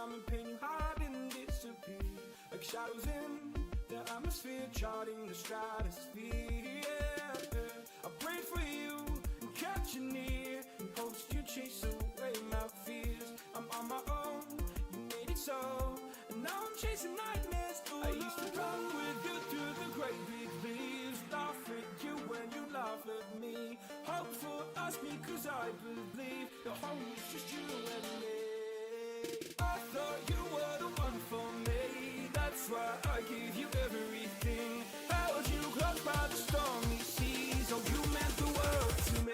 I'm in pain, you hide and disappear, like shadows in the atmosphere, charting the stratosphere. I prayed for you and kept you near, in hopes you chase away my fears. I'm on my own, you made it so, and now I'm chasing nightmares. I used to run with you through the great big leaves, laugh at you when you laugh at me, hope for us because I believe the home is just you and me. I thought you were the one for me, that's why I gave you everything, held you close by the stormy seas. Oh, you meant the world to me.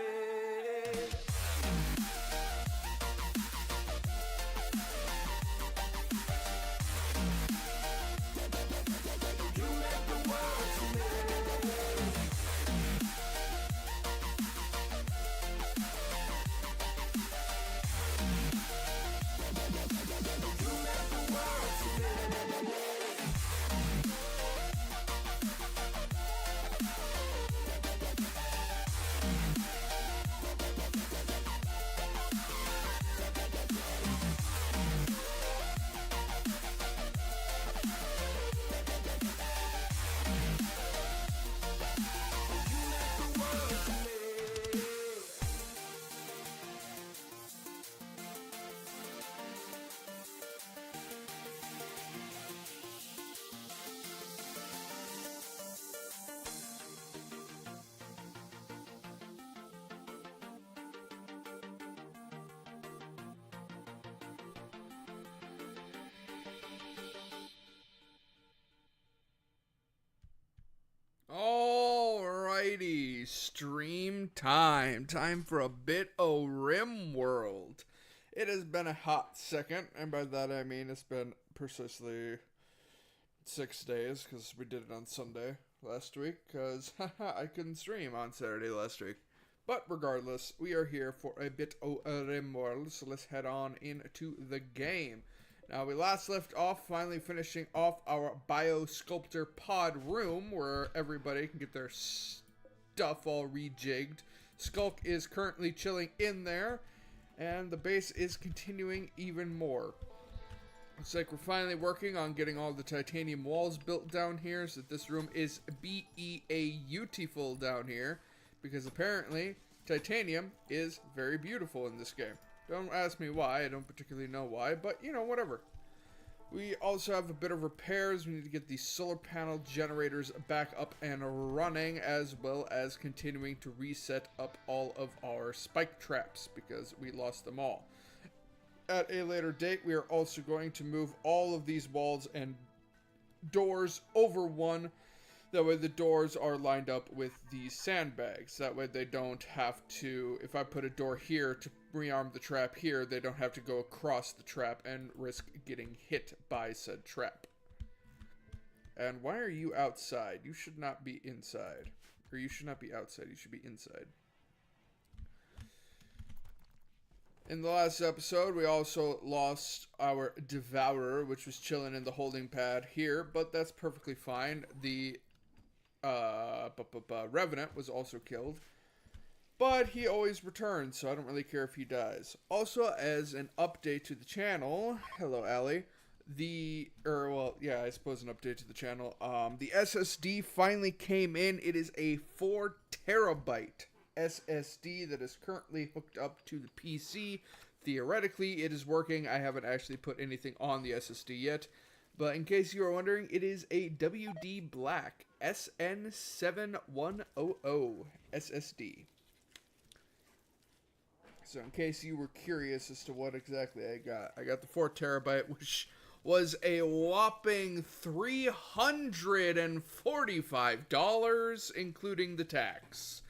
Alrighty, stream time. Time for a bit of Rimworld. It has been a hot second, and by that I mean it's been precisely 6 days, because we did it on Sunday last week, because I couldn't stream on Saturday last week. But regardless, we are here for a bit of Rimworld, so let's head on into the game. Now, we last left off finally finishing off our Biosculptor pod room, where everybody can get their stuff all rejigged. Skulk is currently chilling in there, and the base is continuing even more. Looks like we're finally working on getting all the titanium walls built down here, so that this room is beautiful down here, because apparently titanium is very beautiful in this game. Don't ask me why, I don't particularly know why, but, you know, whatever. We also have a bit of repairs. We need to get the solar panel generators back up and running, as well as continuing to reset up all of our spike traps, because we lost them all. At a later date, we are also going to move all of these walls and doors over one. That way the doors are lined up with the sandbags. That way they don't have to, if I put a door here to rearm the trap here, they don't have to go across the trap and risk getting hit by said trap. And why are you outside? You should not be inside. Or you should not be outside, you should be inside. In the last episode, we also lost our Devourer, which was chilling in the holding pad here, but that's perfectly fine. The Revenant was also killed, but he always returns, so I don't really care if he dies. Also, as an update to the channel, hello Allie, I suppose an update to the channel, the SSD finally came in. It is a 4 terabyte SSD that is currently hooked up to the PC. Theoretically, it is working. I haven't actually put anything on the SSD yet. But in case you are wondering, it is a WD Black SN7100 SSD. So in case you were curious as to what exactly I got the 4 terabyte, which was a whopping $345, including the tax.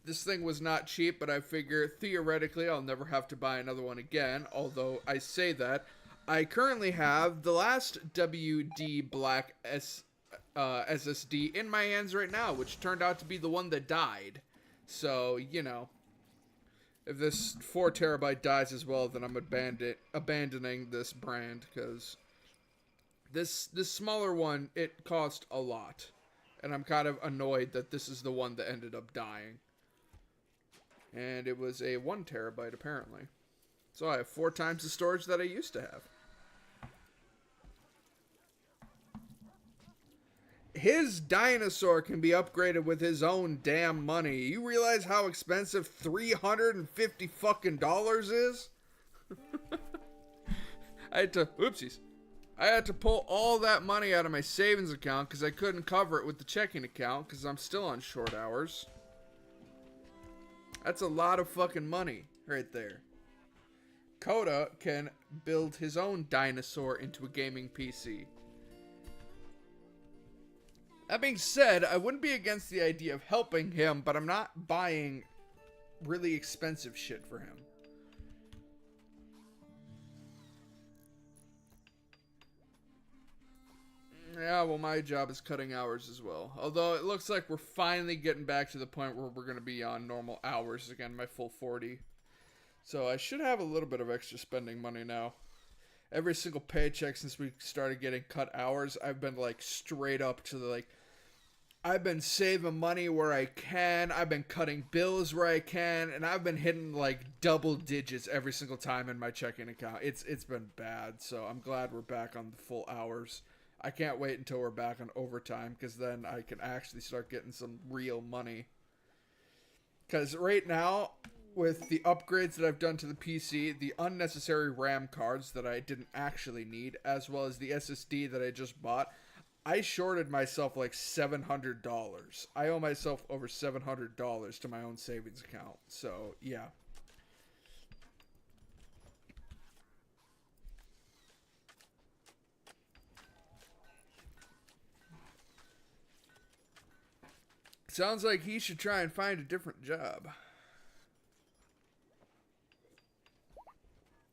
This thing was not cheap, but I figure theoretically I'll never have to buy another one again, although I say that. I currently have the last WD Black SSD in my hands right now, which turned out to be the one that died. So, you know, if this 4 terabyte dies as well, then I'm abandoning this brand, because this smaller one, it cost a lot. And I'm kind of annoyed that this is the one that ended up dying. And it was a 1 terabyte, apparently. So I have 4 times the storage that I used to have. his dinosaur can be upgraded with his own damn money. You realize how expensive $350 fucking dollars is? I had to, oopsies. I had to pull all that money out of my savings account because I couldn't cover it with the checking account because I'm still on short hours. That's a lot of fucking money right there. Coda can build his own dinosaur into a gaming PC. That being said, I wouldn't be against the idea of helping him, but I'm not buying really expensive shit for him. Yeah, well, my job is cutting hours as well. Although it looks like we're finally getting back to the point where we're going to be on normal hours again, my full 40. So I should have a little bit of extra spending money now. Every single paycheck since we started getting cut hours, I've been like straight up to the like, I've been saving money where I can, I've been cutting bills where I can, and I've been hitting like double digits every single time in my checking account. It's been bad, so I'm glad we're back on the full hours. I can't wait until we're back on overtime because then I can actually start getting some real money. Because right now, with the upgrades that I've done to the PC, the unnecessary RAM cards that I didn't actually need, as well as the SSD that I just bought, I shorted myself like $700. I owe myself over $700 to my own savings account. So, yeah. Sounds like he should try and find a different job.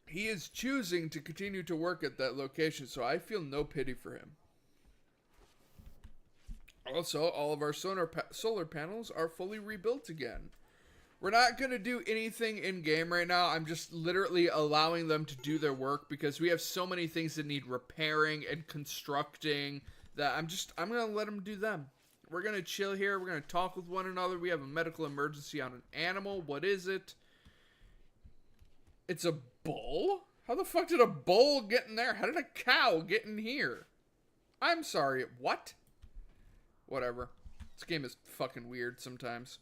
He is choosing to continue to work at that location, so I feel no pity for him. Also, all of our solar panels are fully rebuilt again. We're not going to do anything in-game right now. I'm just literally allowing them to do their work because we have so many things that need repairing and constructing that I'm going to let them do them. We're going to chill here. We're going to talk with one another. We have a medical emergency on an animal. What is it? It's a bull? How the fuck did a bull get in there? How did a cow get in here? I'm sorry. What? Whatever. This game is fucking weird sometimes.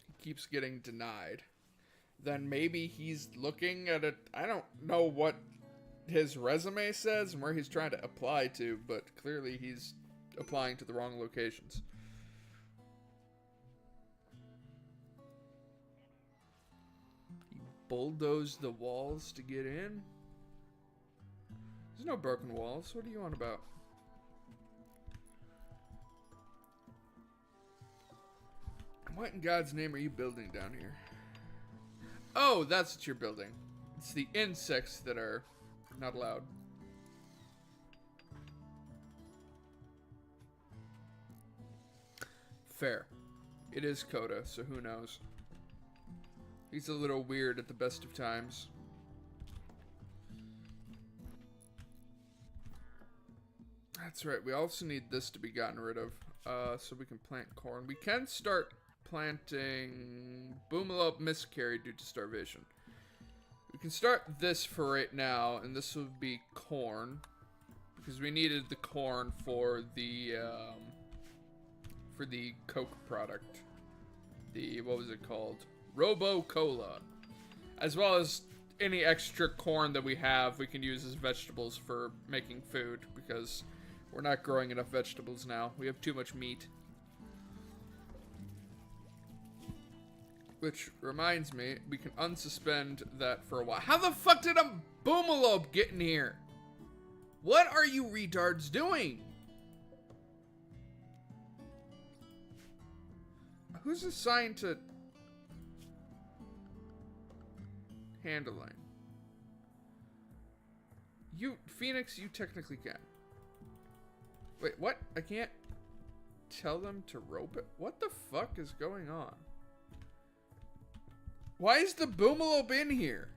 He keeps getting denied. Then maybe he's looking at it. I don't know what his resume says and where he's trying to apply to, but clearly he's applying to the wrong locations. He bulldozed the walls to get in. There's no broken walls. What are you on about? What in God's name are you building down here? Oh, that's what you're building. It's the insects that are not allowed. Fair. It is Coda, so who knows? He's a little weird at the best of times. That's right. We also need this to be gotten rid of, so we can plant corn. We can start planting Boomalop miscarried due to starvation. We can start this for right now, and this will be corn, because we needed the corn for the Coke product. The, what was it called? Robo-Cola. As well as any extra corn that we have, we can use as vegetables for making food, because we're not growing enough vegetables now. We have too much meat. Which reminds me, we can unsuspend that for a while. How the fuck did a Boomalope get in here? What are you retards doing? Who's assigned to handling? You, Phoenix, you technically can. Wait, what? I can't tell them to rope it? What the fuck is going on? Why is the Boomalope in here?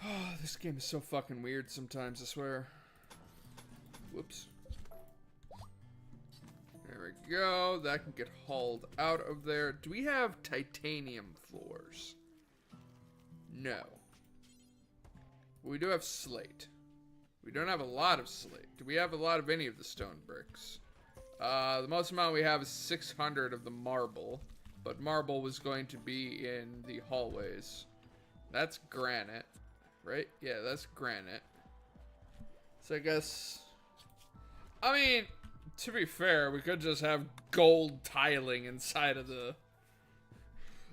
Oh, this game is so fucking weird sometimes, I swear. Whoops. There we go. That can get hauled out of there. Do we have titanium floors? No. We do have slate. We don't have a lot of slate. Do we have a lot of any of the stone bricks? The most amount we have is 600 of the marble. But marble was going to be in the hallways. That's granite, right? Yeah, that's granite. So I guess... I mean, to be fair, we could just have gold tiling inside of the...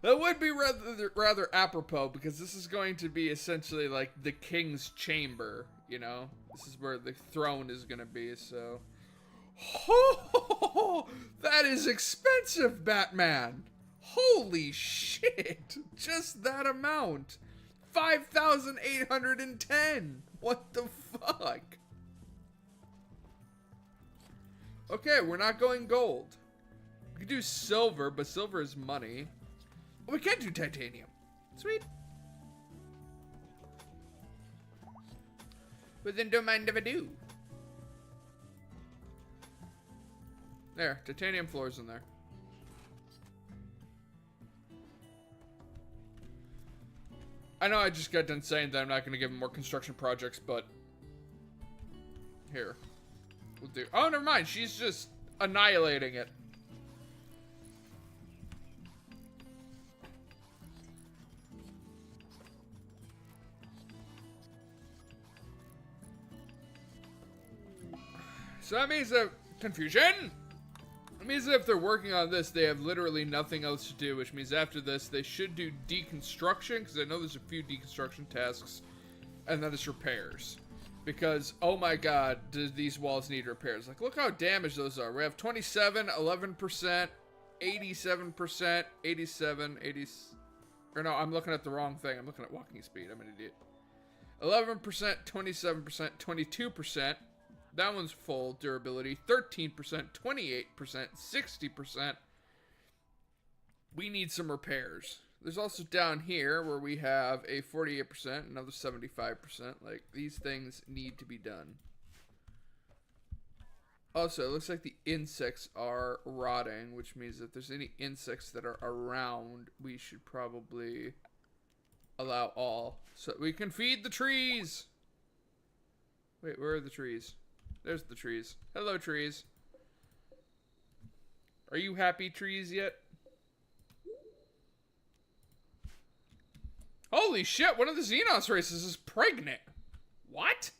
That would be rather apropos, because this is going to be essentially like the king's chamber, you know? This is where the throne is going to be, so... Oh, that is expensive, Batman! Holy shit! Just that amount! 5,810! What the fuck? Okay, we're not going gold. We could do silver, but silver is money. We can do titanium. Sweet. But then don't mind if I do. There, titanium floors in there. I know I just got done saying that I'm not going to give him more construction projects, but... Here. We'll do... Oh, never mind. She's just annihilating it. So that means that... Confusion! It means that if they're working on this, they have literally nothing else to do, which means after this, they should do deconstruction, because I know there's a few deconstruction tasks, and then it's repairs. Because, oh my god, do these walls need repairs. Like, look how damaged those are. We have 27, 11%, 87%, 87, 80... Or no, I'm looking at the wrong thing. I'm looking at walking speed. I'm an idiot. 11%, 27%, 22%. That one's full durability. 13%, 28%, 60%. We need some repairs. There's also down here where we have a 48%, another 75%. Like, these things need to be done. Also, it looks like the insects are rotting, which means that if there's any insects that are around, we should probably allow all. So we can feed the trees! Wait, where are the trees? There's the trees. Hello, trees. Are you happy, trees, yet? Holy shit, one of the Xenos races is pregnant. What?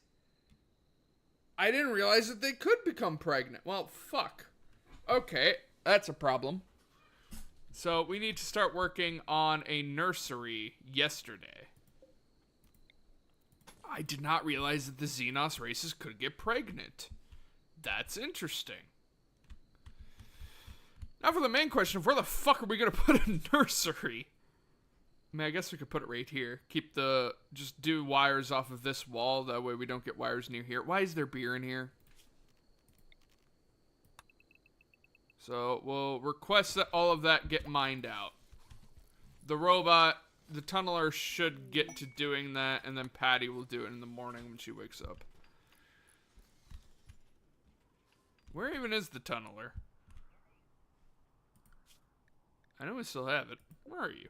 I didn't realize that they could become pregnant. Well, fuck. Okay, that's a problem. So we need to start working on a nursery yesterday. I did not realize that the Xenos races could get pregnant. That's interesting. Now for the main question of where the fuck are we going to put a nursery? I mean, I guess we could put it right here. Just do wires off of this wall. That way we don't get wires near here. Why is there beer in here? So we'll request that all of that get mined out. The tunneler should get to doing that, and then Patty will do it in the morning when she wakes up. Where even is the tunneler? I know we still have it. Where are you?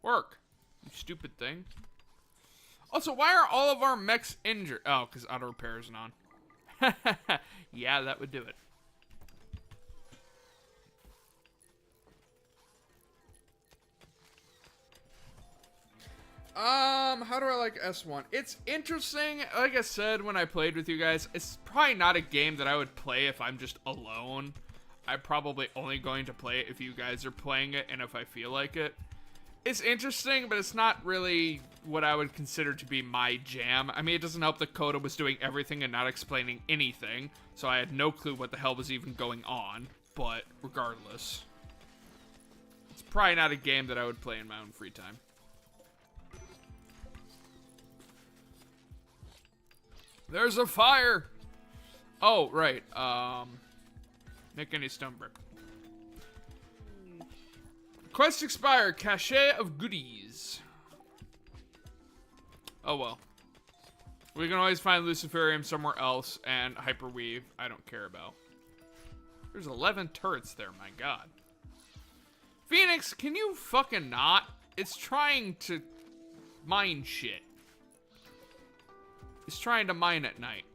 Work, you stupid thing. Also, why are all of our mechs injured? Oh, because auto repair isn't on. Yeah, that would do it. How do I like S1? It's interesting. Like I said when I played with you guys, it's probably not a game that I would play if I'm just alone. I'm probably only going to play it if you guys are playing it and if I feel like it. It's interesting, but it's not really what I would consider to be my jam. I mean, it doesn't help that Coda was doing everything and not explaining anything, so I had no clue what the hell was even going on. But regardless, it's probably not a game that I would play in my own free time. There's a fire! Oh, right. Make any stone brick. Quest expired. Cache of goodies. Oh well. We can always find Luciferium somewhere else, and Hyperweave, I don't care about. There's 11 turrets there, my god. Phoenix, can you fucking not? It's trying to mine shit. It's trying to mine at night.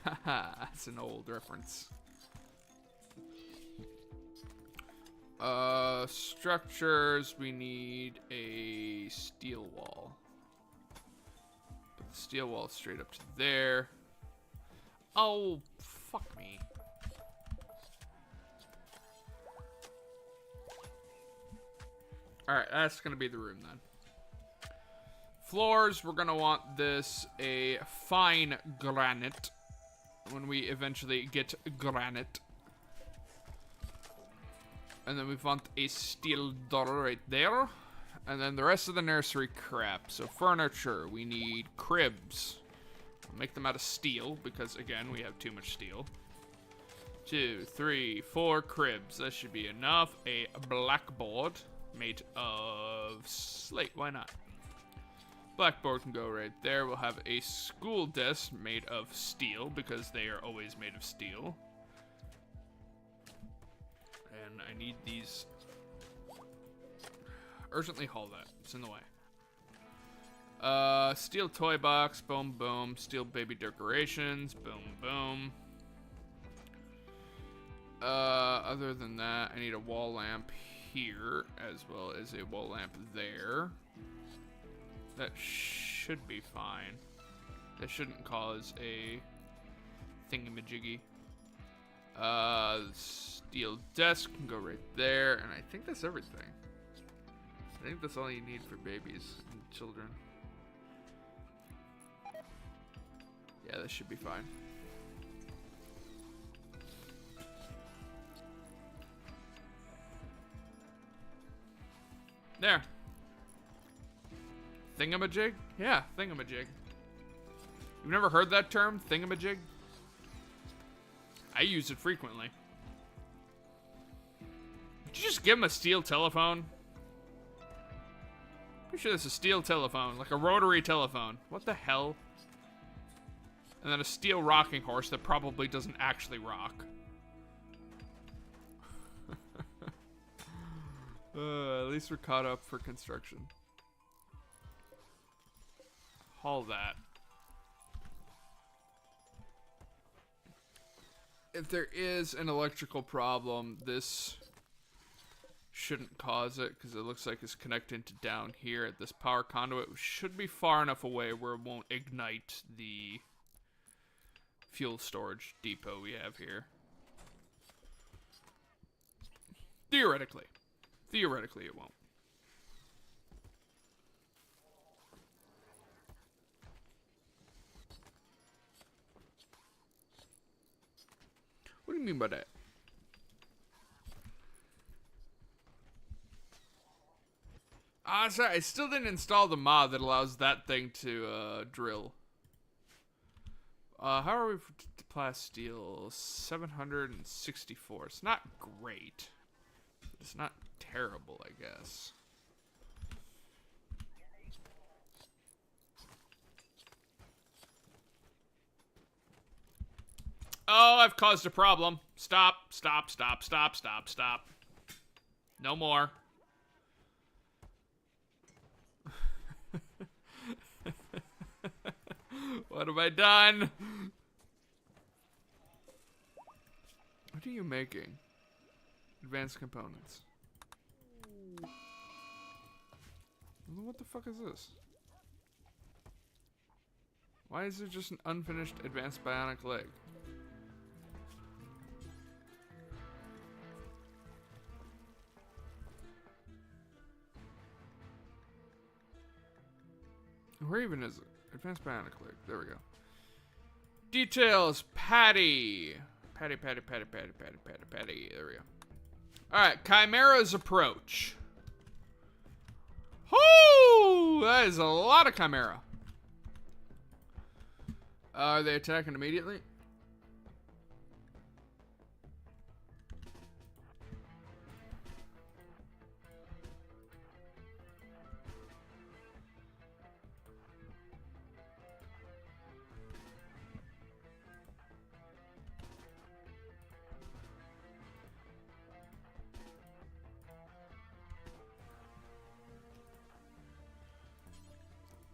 Haha, that's an old reference. Structures, we need a steel wall. Put the steel wall straight up to there. Oh, fuck me. Alright, that's gonna be the room then. Floors, we're gonna want this a fine granite when we eventually get granite. And then we want a steel door right there. And then the rest of the nursery crap. So furniture, we need cribs. We'll make them out of steel because, again, we have too much steel. 2, 3, 4 cribs. That should be enough. A blackboard made of slate. Why not? Blackboard can go right there. We'll have a school desk made of steel because they are always made of steel. And I need these. Urgently haul that. It's in the way. Steel toy box. Boom, boom. Steel baby decorations. Boom, boom. Other than that, I need a wall lamp here, as well as a wall lamp there. That should be fine. That shouldn't cause a thingamajiggy. Steel desk can go right there, and I think that's everything. I think that's all you need for babies and children. Yeah, that should be fine. There. Thingamajig? Yeah, thingamajig. You've never heard that term, thingamajig? I use it frequently. Did you just give him a steel telephone? Pretty sure that's a steel telephone, like a rotary telephone. What the hell? And then a steel rocking horse that probably doesn't actually rock. At least we're caught up for construction. Haul that. If there is an electrical problem, this shouldn't cause it because it looks like it's connected to down here at this power conduit, which should be far enough away where it won't ignite the fuel storage depot we have here. Theoretically. Theoretically, it won't. What do you mean by that? Sorry, I still didn't install the mod that allows that thing to drill. How are we for plasteel? 764. It's not great. It's not terrible, I guess. Oh, I've caused a problem. Stop, stop, stop, stop, stop, stop. No more. What have I done? What are you making? Advanced components. What the fuck is this? Why is there just an unfinished advanced bionic leg? Where even is it? Advanced bionic leg. There we go. Details. Patty. Patty, patty, patty, patty, patty, patty, patty. There we go. Alright, Chimera's approach. Whoo! That is a lot of Chimera. Are they attacking immediately?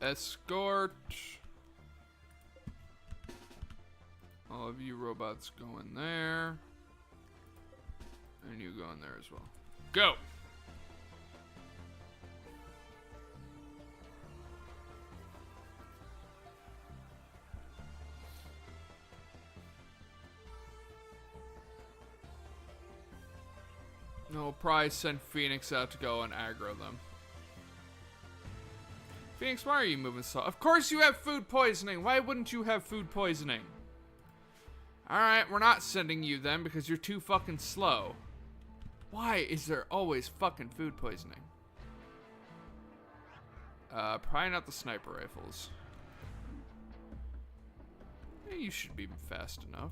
Escort. All of you robots go in there. And you go in there as well. Go! No, probably send Phoenix out to go and aggro them. Phoenix, why are you moving slow? Of course you have food poisoning. Why wouldn't you have food poisoning? Alright, we're not sending you then because you're too fucking slow. Why is there always fucking food poisoning? Probably not the sniper rifles. Yeah, you should be fast enough.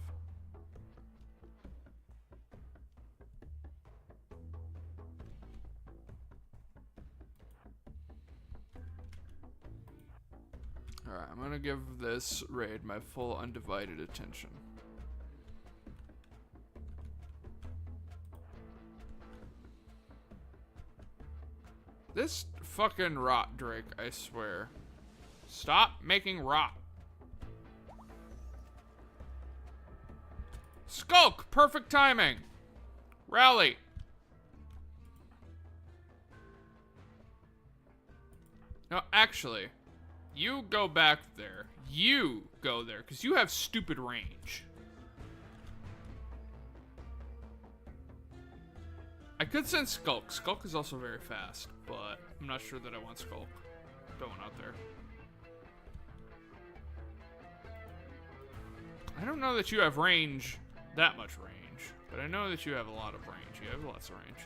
Alright, I'm gonna give this raid my full undivided attention. This fucking rot Drake, I swear. Stop making rot. Skulk! Perfect timing! Rally! No, actually, you go back there. You go there, because you have stupid range. I could send Skulk. Skulk is also very fast, but I'm not sure that I want Skulk going out there. I don't know that you have range, that much range, but I know that you have a lot of range. You have lots of range.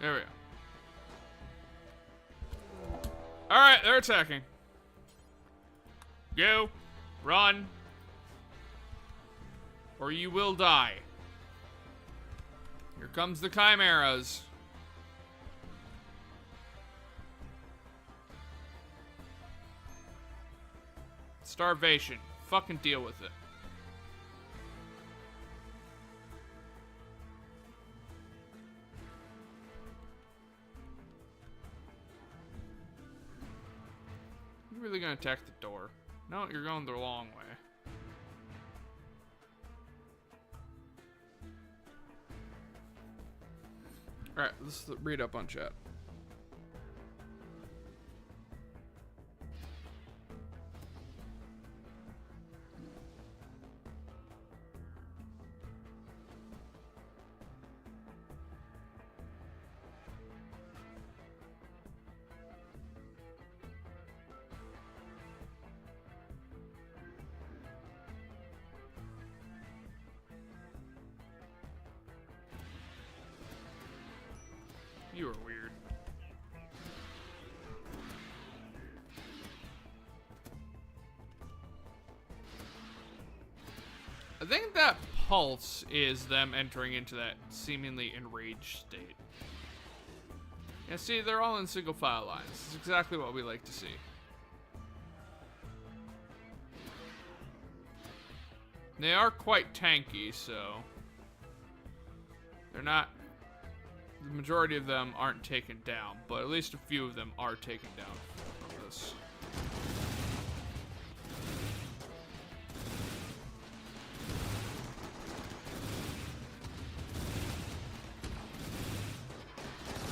There we go. Alright, they're attacking. Go. Run. Or you will die. Here comes the chimeras. Starvation. Fucking deal with it. You really gonna attack the door? No, you're going the long way. Alright, let's read up on chat. You are weird. I think that pulse is them entering into that seemingly enraged state. Yeah, see, they're all in single file lines. This is exactly what we like to see. They are quite tanky, so they're not. The majority of them aren't taken down, but at least a few of them are taken down from this.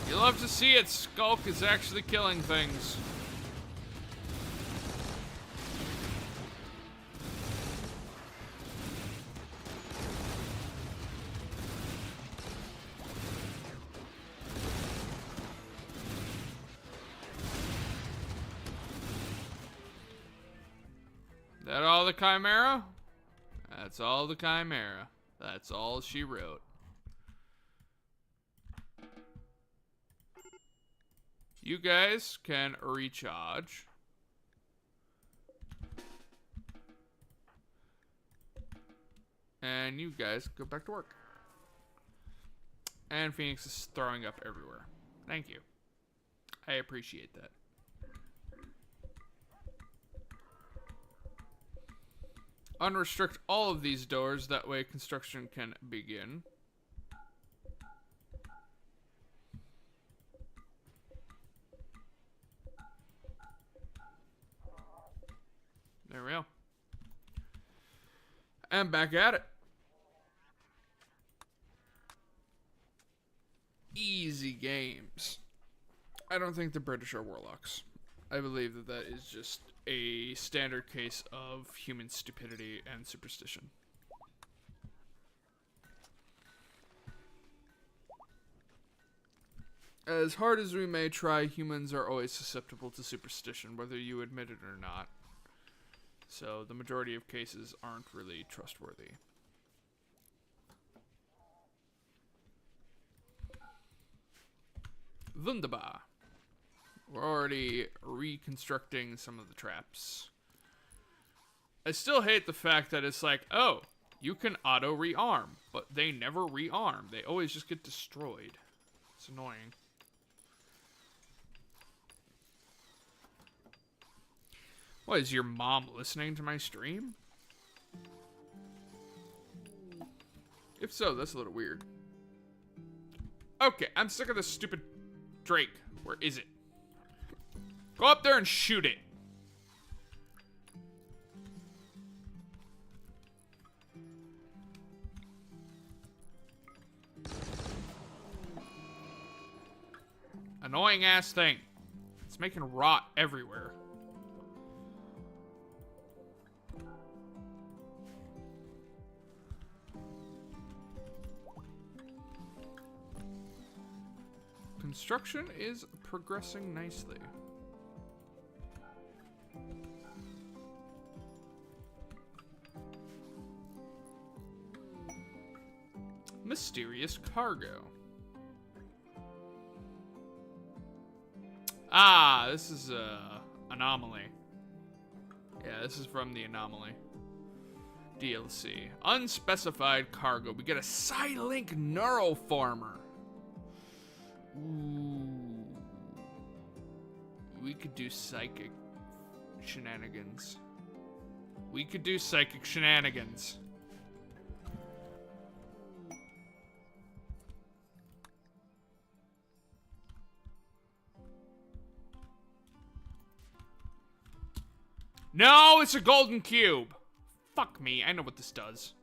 You love to see it. Skulk is actually killing things. That all the Chimera? That's all the Chimera. That's all she wrote. You guys can recharge. And you guys go back to work. And Phoenix is throwing up everywhere. Thank you. I appreciate that. Unrestrict all of these doors, that way construction can begin. There we go. And back at it. Easy games. I don't think the British are warlocks. I believe that that is just a standard case of human stupidity and superstition. As hard as we may try, humans are always susceptible to superstition, whether you admit it or not. So the majority of cases aren't really trustworthy. Wunderbar. We're already reconstructing some of the traps. I still hate the fact that it's like, oh, you can auto rearm, but they never rearm. They always just get destroyed. It's annoying. What, is your mom listening to my stream? If so, that's a little weird. Okay, I'm sick of this stupid Drake. Where is it? Go up there and shoot it. Annoying ass thing. It's making rot everywhere. Construction is progressing nicely. Mysterious cargo. Ah, this is Anomaly. Yeah, this is from the Anomaly DLC. Unspecified cargo. We get a Psylink Neuroformer. Ooh. We could do psychic shenanigans. We could do psychic shenanigans. No, it's a golden cube. Fuck me, I know what this does.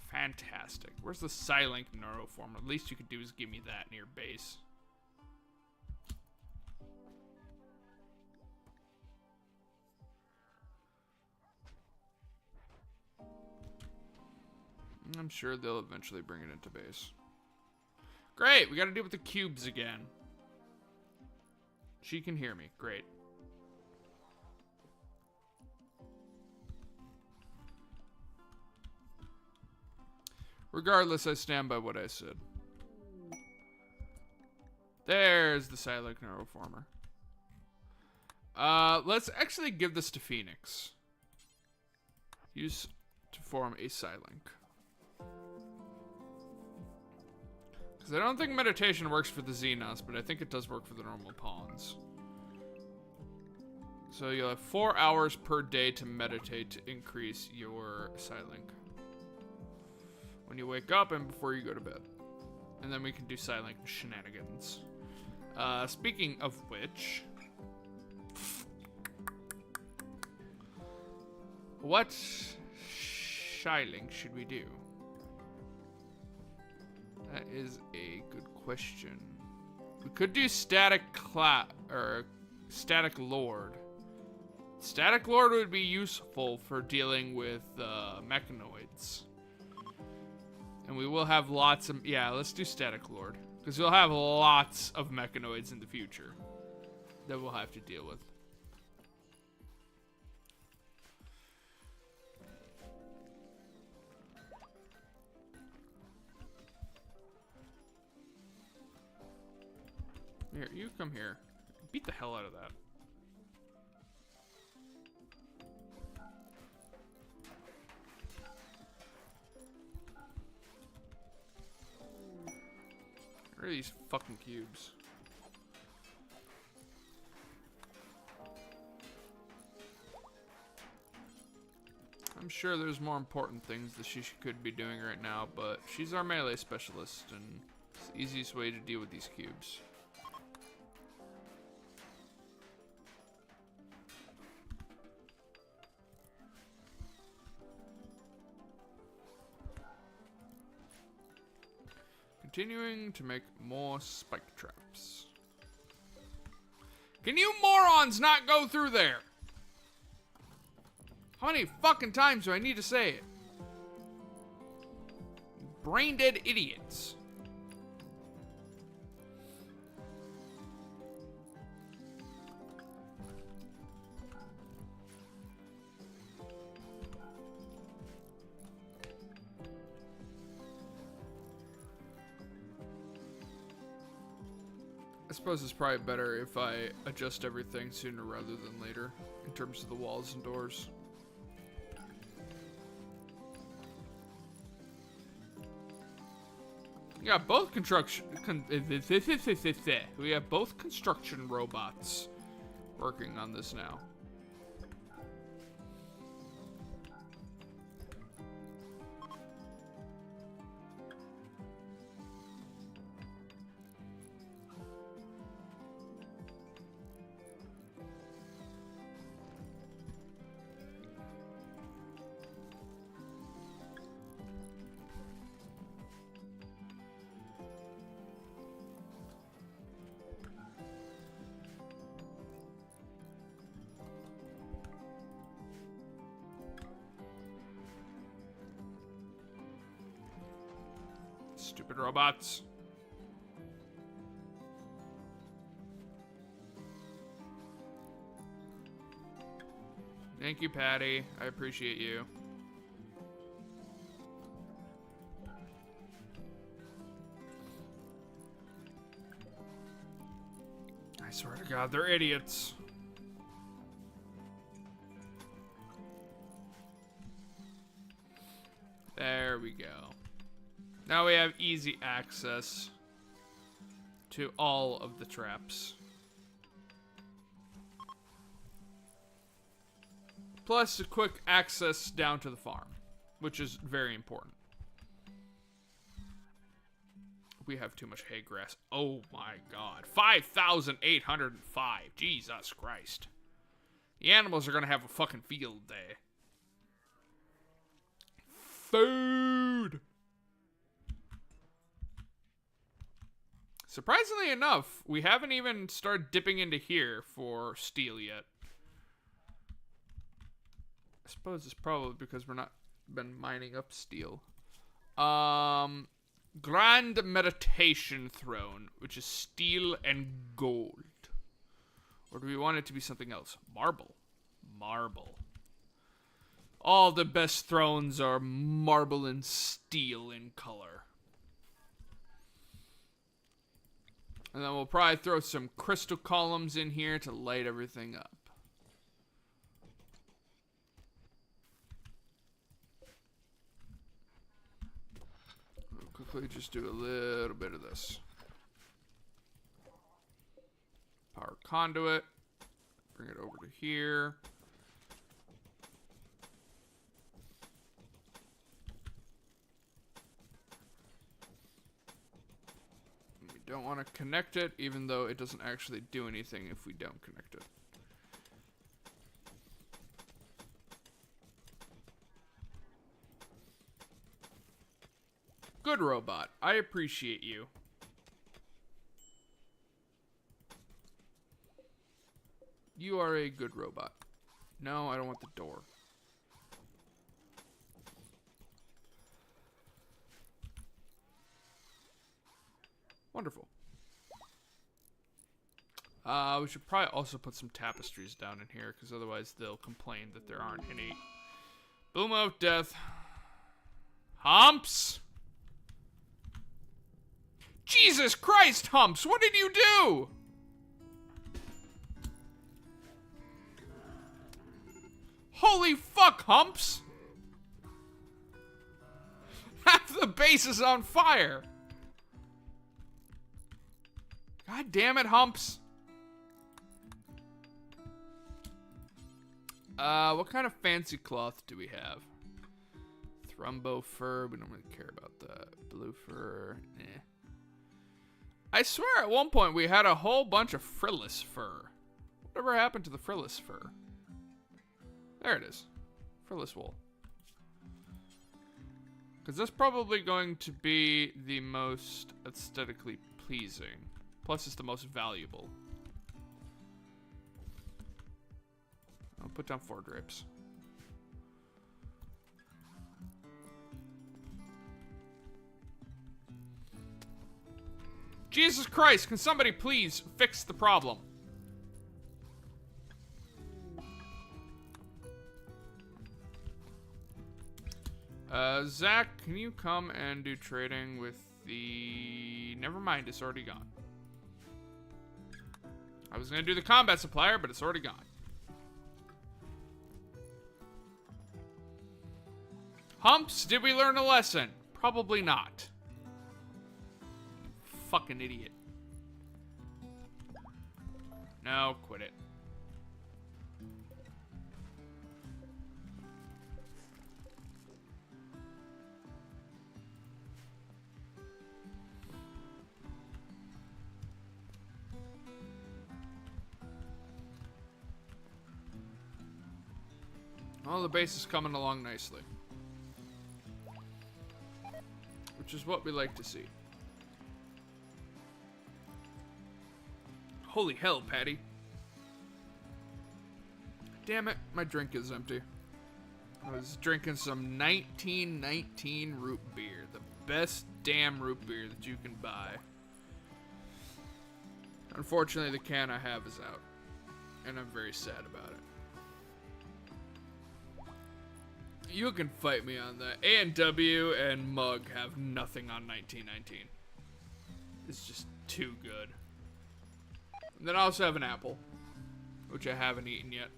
Fantastic. Where's the Psylink Neuroformer? At least you could do is give me that near base. I'm sure they'll eventually bring it into base. Great, we gotta deal with the cubes again. She can hear me. Great. Regardless, I stand by what I said. There's the Psylink Neuroformer. Let's actually give this to Phoenix. Use to form a Psylink. Because I don't think meditation works for the Xenos, but I think it does work for the normal pawns. So you'll have 4 hours per day to meditate to increase your Psylink. When you wake up and before you go to bed. And then we can do Psylink shenanigans. Speaking of which... what Psylink should we do? That is a good question. We could do Static Static Lord. Static Lord would be useful for dealing with mechanoids. And we will have lots of... yeah, let's do Static Lord. Because we'll have lots of mechanoids in the future that we'll have to deal with. Here, you come here. Beat the hell out of that. Where are these fucking cubes? I'm sure there's more important things that she could be doing right now, but she's our melee specialist, and it's the easiest way to deal with these cubes. Continuing to make more spike traps. Can you morons not go through there? How many fucking times do I need to say it? Brain dead idiots. I suppose it's probably better if I adjust everything sooner rather than later in terms of the walls and doors. We got both we have both construction robots working on this now. Stupid robots. Thank you, Patty. I appreciate you. I swear to God, they're idiots. There we go. Now we have easy access to all of the traps. Plus a quick access down to the farm, which is very important. We have too much hay grass. Oh my God. 5,805. Jesus Christ. The animals are gonna have a fucking field day. Food! Surprisingly enough, we haven't even started dipping into here for steel yet. I suppose it's probably because we're not been mining up steel. Grand Meditation Throne, which is steel and gold. Or do we want it to be something else? Marble. Marble. All the best thrones are marble and steel in color. And then we'll probably throw some crystal columns in here to light everything up. We'll quickly just do a little bit of this. Power conduit. Bring it over to here. Don't want to connect it, even though it doesn't actually do anything if we don't connect it. Good robot. I appreciate you. You are a good robot. No, I don't want the door. Wonderful. We should probably also put some tapestries down in here, because otherwise they'll complain that there aren't any. Boom out death. Humps! Jesus Christ, Humps! What did you do? Holy fuck, Humps! Half the base is on fire! God damn it, Humps. What kind of fancy cloth do we have? Thrumbo fur, we don't really care about that. Blue fur, eh. I swear at one point we had a whole bunch of frillless fur. Whatever happened to the frillless fur? There it is. Frillless wool. Because that's probably going to be the most aesthetically pleasing. Plus it's the most valuable. I'll put down 4 drapes. Jesus Christ, can somebody please fix the problem? Zach, can you come and do trading with the... Never mind, it's already gone. I was gonna do the combat supplier, but it's already gone. Humps, did we learn a lesson? Probably not. Fucking idiot. No, quit it. Well, the base is coming along nicely. Which is what we like to see. Holy hell, Patty. Damn it, my drink is empty. I was drinking some 1919 root beer. The best damn root beer that you can buy. Unfortunately, the can I have is out. And I'm very sad about it. You can fight me on that. A&W and Mug have nothing on 1919. It's just too good. And then I also have an apple, which I haven't eaten yet.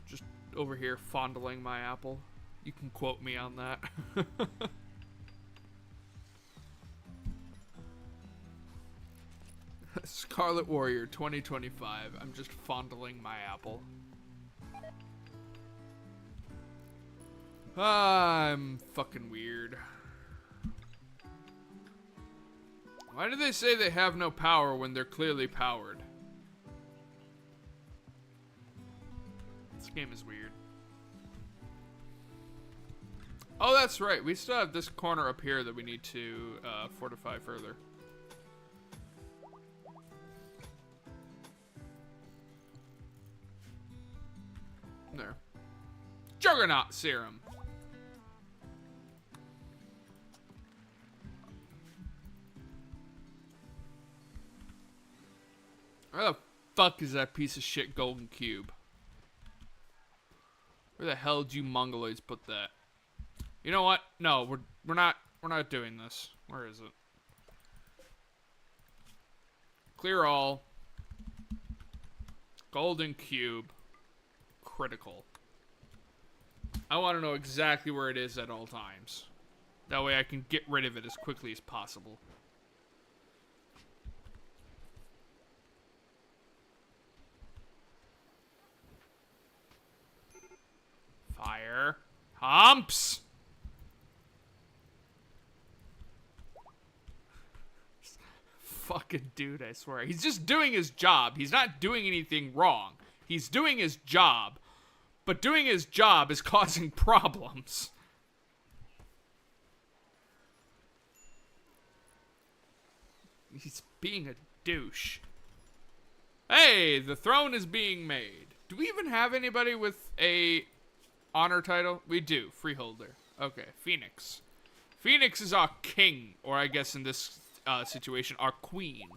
Just over here fondling my apple. You can quote me on that. Scarlet Warrior 2025. I'm just fondling my apple. I'm fucking weird. Why do they say they have no power when they're clearly powered? This game is weird. Oh, that's right. We still have this corner up here that we need to fortify further. There. Juggernaut serum. Where the fuck is that piece of shit golden cube? Where the hell did you mongoloids put that? You know what? No, we're not doing this. Where is it? Clear all. Golden cube. Critical. I want to know exactly where it is at all times. That way I can get rid of it as quickly as possible. Fire. Humps! Fucking dude, I swear. He's just doing his job. He's not doing anything wrong. He's doing his job. But doing his job is causing problems. He's being a douche. Hey, the throne is being made. Do we even have anybody with a honor title? We do. Freeholder. Okay, Phoenix. Phoenix is our king, or I guess in this situation, our queen.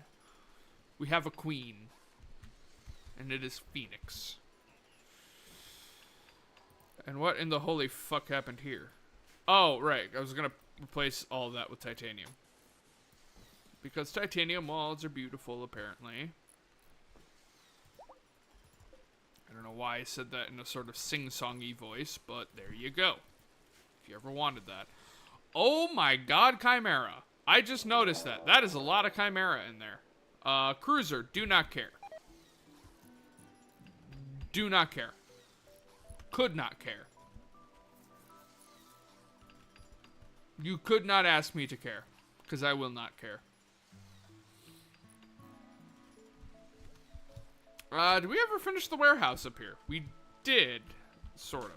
We have a queen. And it is Phoenix. And what in the holy fuck happened here? Oh, right. I was gonna replace all of that with titanium. Because titanium walls are beautiful, apparently. I don't know why I said that in a sort of sing-songy voice, but there you go. If you ever wanted that. Oh my god, Chimera. I just noticed that. That is a lot of Chimera in there. Cruiser, do not care. Do not care. Could not care. You could not ask me to care, because I will not care. Did we ever finish the warehouse up here? We did, sort of.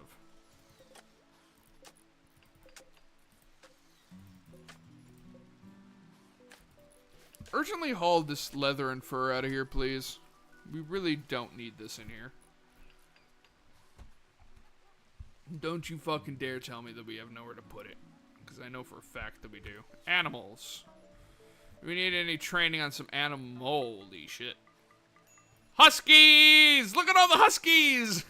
Urgently haul this leather and fur out of here, please. We really don't need this in here. Don't you fucking dare tell me that we have nowhere to put it. Because I know for a fact that we do. Animals. Do we need any training on some animal? Holy shit. Huskies! Look at all the huskies!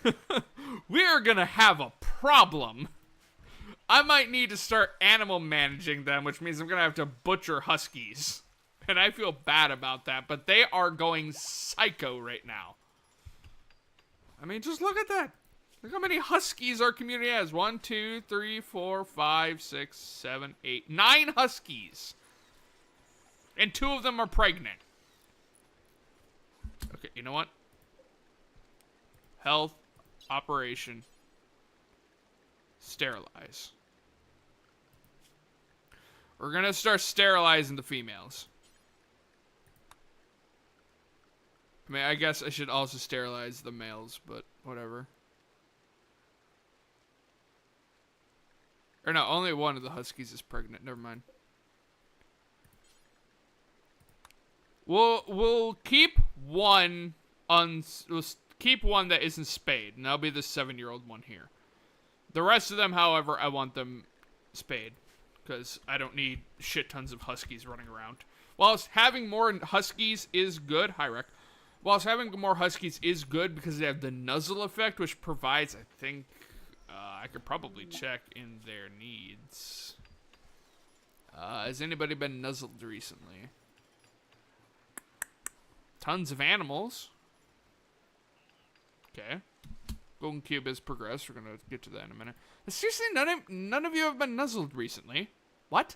We are gonna have a problem. I might need to start animal managing them, which means I'm gonna have to butcher huskies. And I feel bad about that, but they are going psycho right now. I mean, just look at that. Look how many huskies our community has. 1, 2, 3, 4, 5, 6, 7, 8, 9 huskies. And 2 of them are pregnant. Okay, you know what? Health, operation, sterilize. We're gonna start sterilizing the females. I mean, I guess I should also sterilize the males, but whatever. Or no, only one of the huskies is pregnant. Never mind. We'll keep one we'll keep one that isn't spayed, and that'll be the 7-year-old one here. The rest of them, however, I want them spayed, because I don't need shit tons of huskies running around. Whilst having more huskies is good, hi Rec. Whilst having more huskies is good because they have the nuzzle effect, which provides, I think, I could probably check in their needs. Has anybody been nuzzled recently? Tons of animals. Okay. Golden Cube has progressed. We're going to get to that in a minute. Seriously, none of you have been nuzzled recently. What?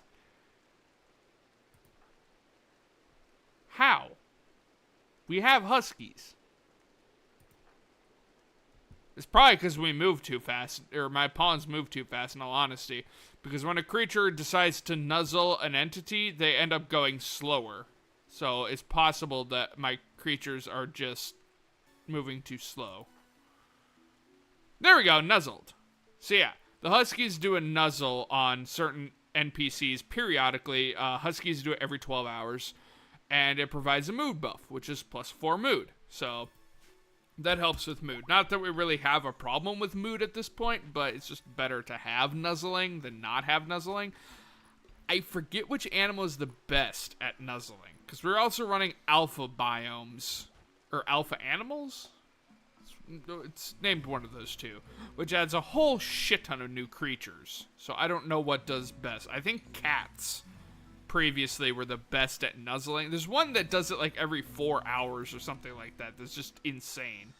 How? We have huskies. It's probably because we move too fast, or my pawns move too fast, in all honesty. Because when a creature decides to nuzzle an entity, they end up going slower. So it's possible that my creatures are just moving too slow. There we go, nuzzled. So yeah, the huskies do a nuzzle on certain NPCs periodically. Huskies do it every 12 hours. And it provides a mood buff, which is +4 mood. So that helps with mood. Not that we really have a problem with mood at this point, but it's just better to have nuzzling than not have nuzzling. I forget which animal is the best at nuzzling, because we're also running alpha biomes, or alpha animals? It's named one of those two, which adds a whole shit ton of new creatures. So I don't know what does best. I think cats previously were the best at nuzzling. There's one that does it like every 4 hours or something like that. That's just insane.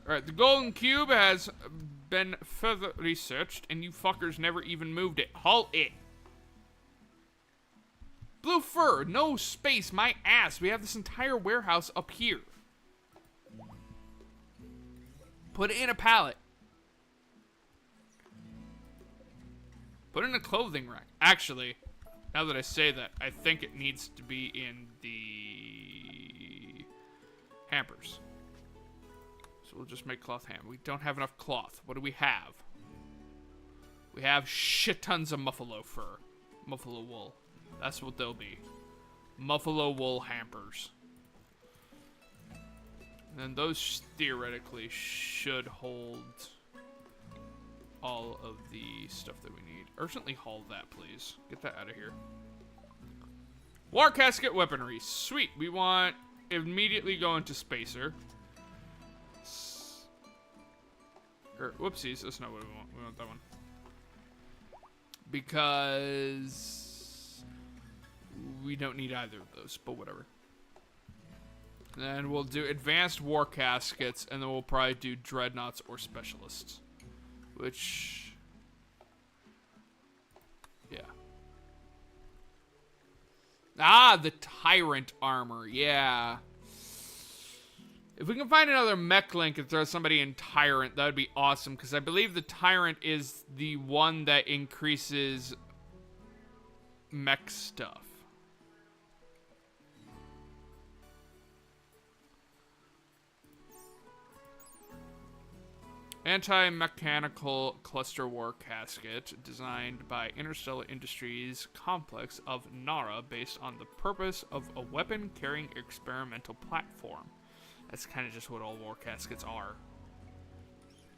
Alright, the golden cube has been further researched, and you fuckers never even moved it. Halt it. Blue fur, no space, my ass. We have this entire warehouse up here. Put it in a pallet. Put it in a clothing rack. Actually, now that I say that, I think it needs to be in the hampers. So we'll just make cloth hamper. We don't have enough cloth. What do we have? We have shit tons of muffalo fur. Muffalo wool. That's what they'll be. Muffalo wool hampers. And those theoretically should hold all of the stuff that we need. Urgently haul that, please. Get that out of here. War casket weaponry. Sweet. We want immediately go into spacer. Whoopsies. That's not what we want. We want that one. Because we don't need either of those, but whatever. Then we'll do advanced war caskets, and then we'll probably do dreadnoughts or specialists. Which, yeah. Ah, the tyrant armor, yeah. If we can find another mech link and throw somebody in Tyrant, that would be awesome, because I believe the Tyrant is the one that increases mech stuff. Anti-mechanical cluster war casket designed by Interstellar Industries complex of Nara based on the purpose of a weapon-carrying experimental platform. That's kind of just what all war caskets are.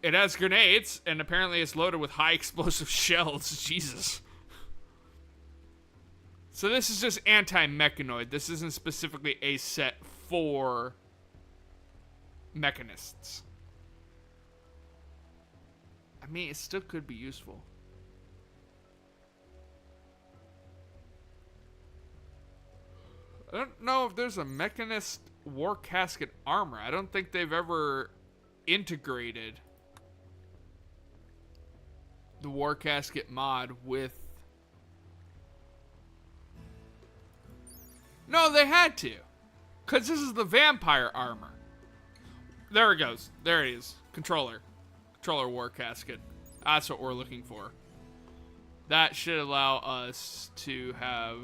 It has grenades, and apparently it's loaded with high explosive shells. Jesus. So this is just anti-mechanoid. This isn't specifically a set for mechanists. I mean, it still could be useful. I don't know if there's a mechanist war casket armor. I don't think they've ever integrated the war casket mod with... No, they had to. Because this is the vampire armor. There it goes. There it is. Controller war casket. That's what we're looking for. That should allow us to have...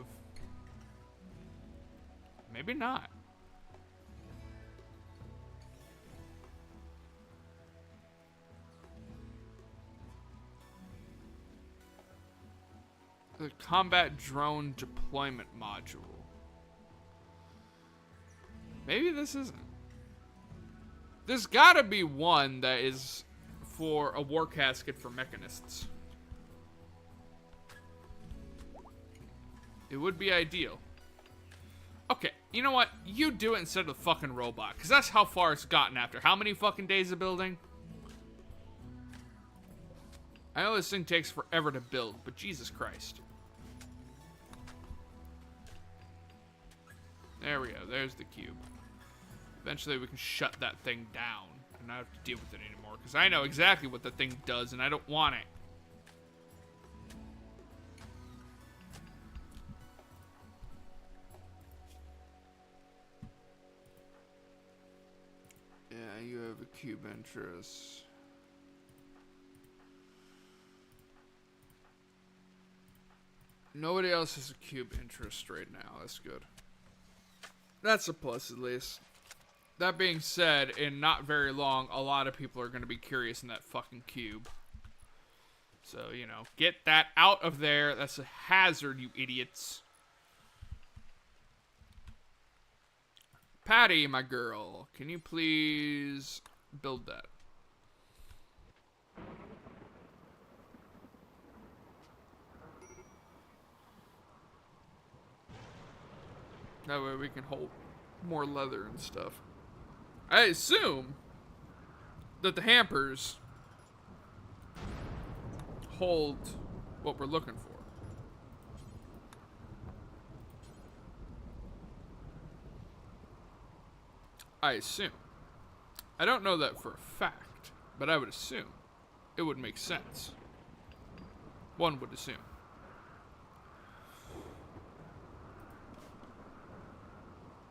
Maybe not. The combat drone deployment module. Maybe this isn't. There's gotta be one that is for a war casket for mechanists. It would be ideal. Okay, you know what? You do it instead of the fucking robot, because that's how far it's gotten after. How many fucking days of building? I know this thing takes forever to build, but Jesus Christ. There we go. There's the cube. Eventually we can shut that thing down and not have to deal with it anymore, because I know exactly what the thing does and I don't want it. Yeah, you have a cube interest. Nobody else has a cube interest right now. That's good. That's a plus, at least. That being said, in not very long, a lot of people are going to be curious in that fucking cube. So, you know, get that out of there. That's a hazard, you idiots. Patty, my girl, can you please build that? That way we can hold more leather and stuff. I assume that the hampers hold what we're looking for. I assume. I don't know that for a fact, but I would assume. It would make sense. One would assume.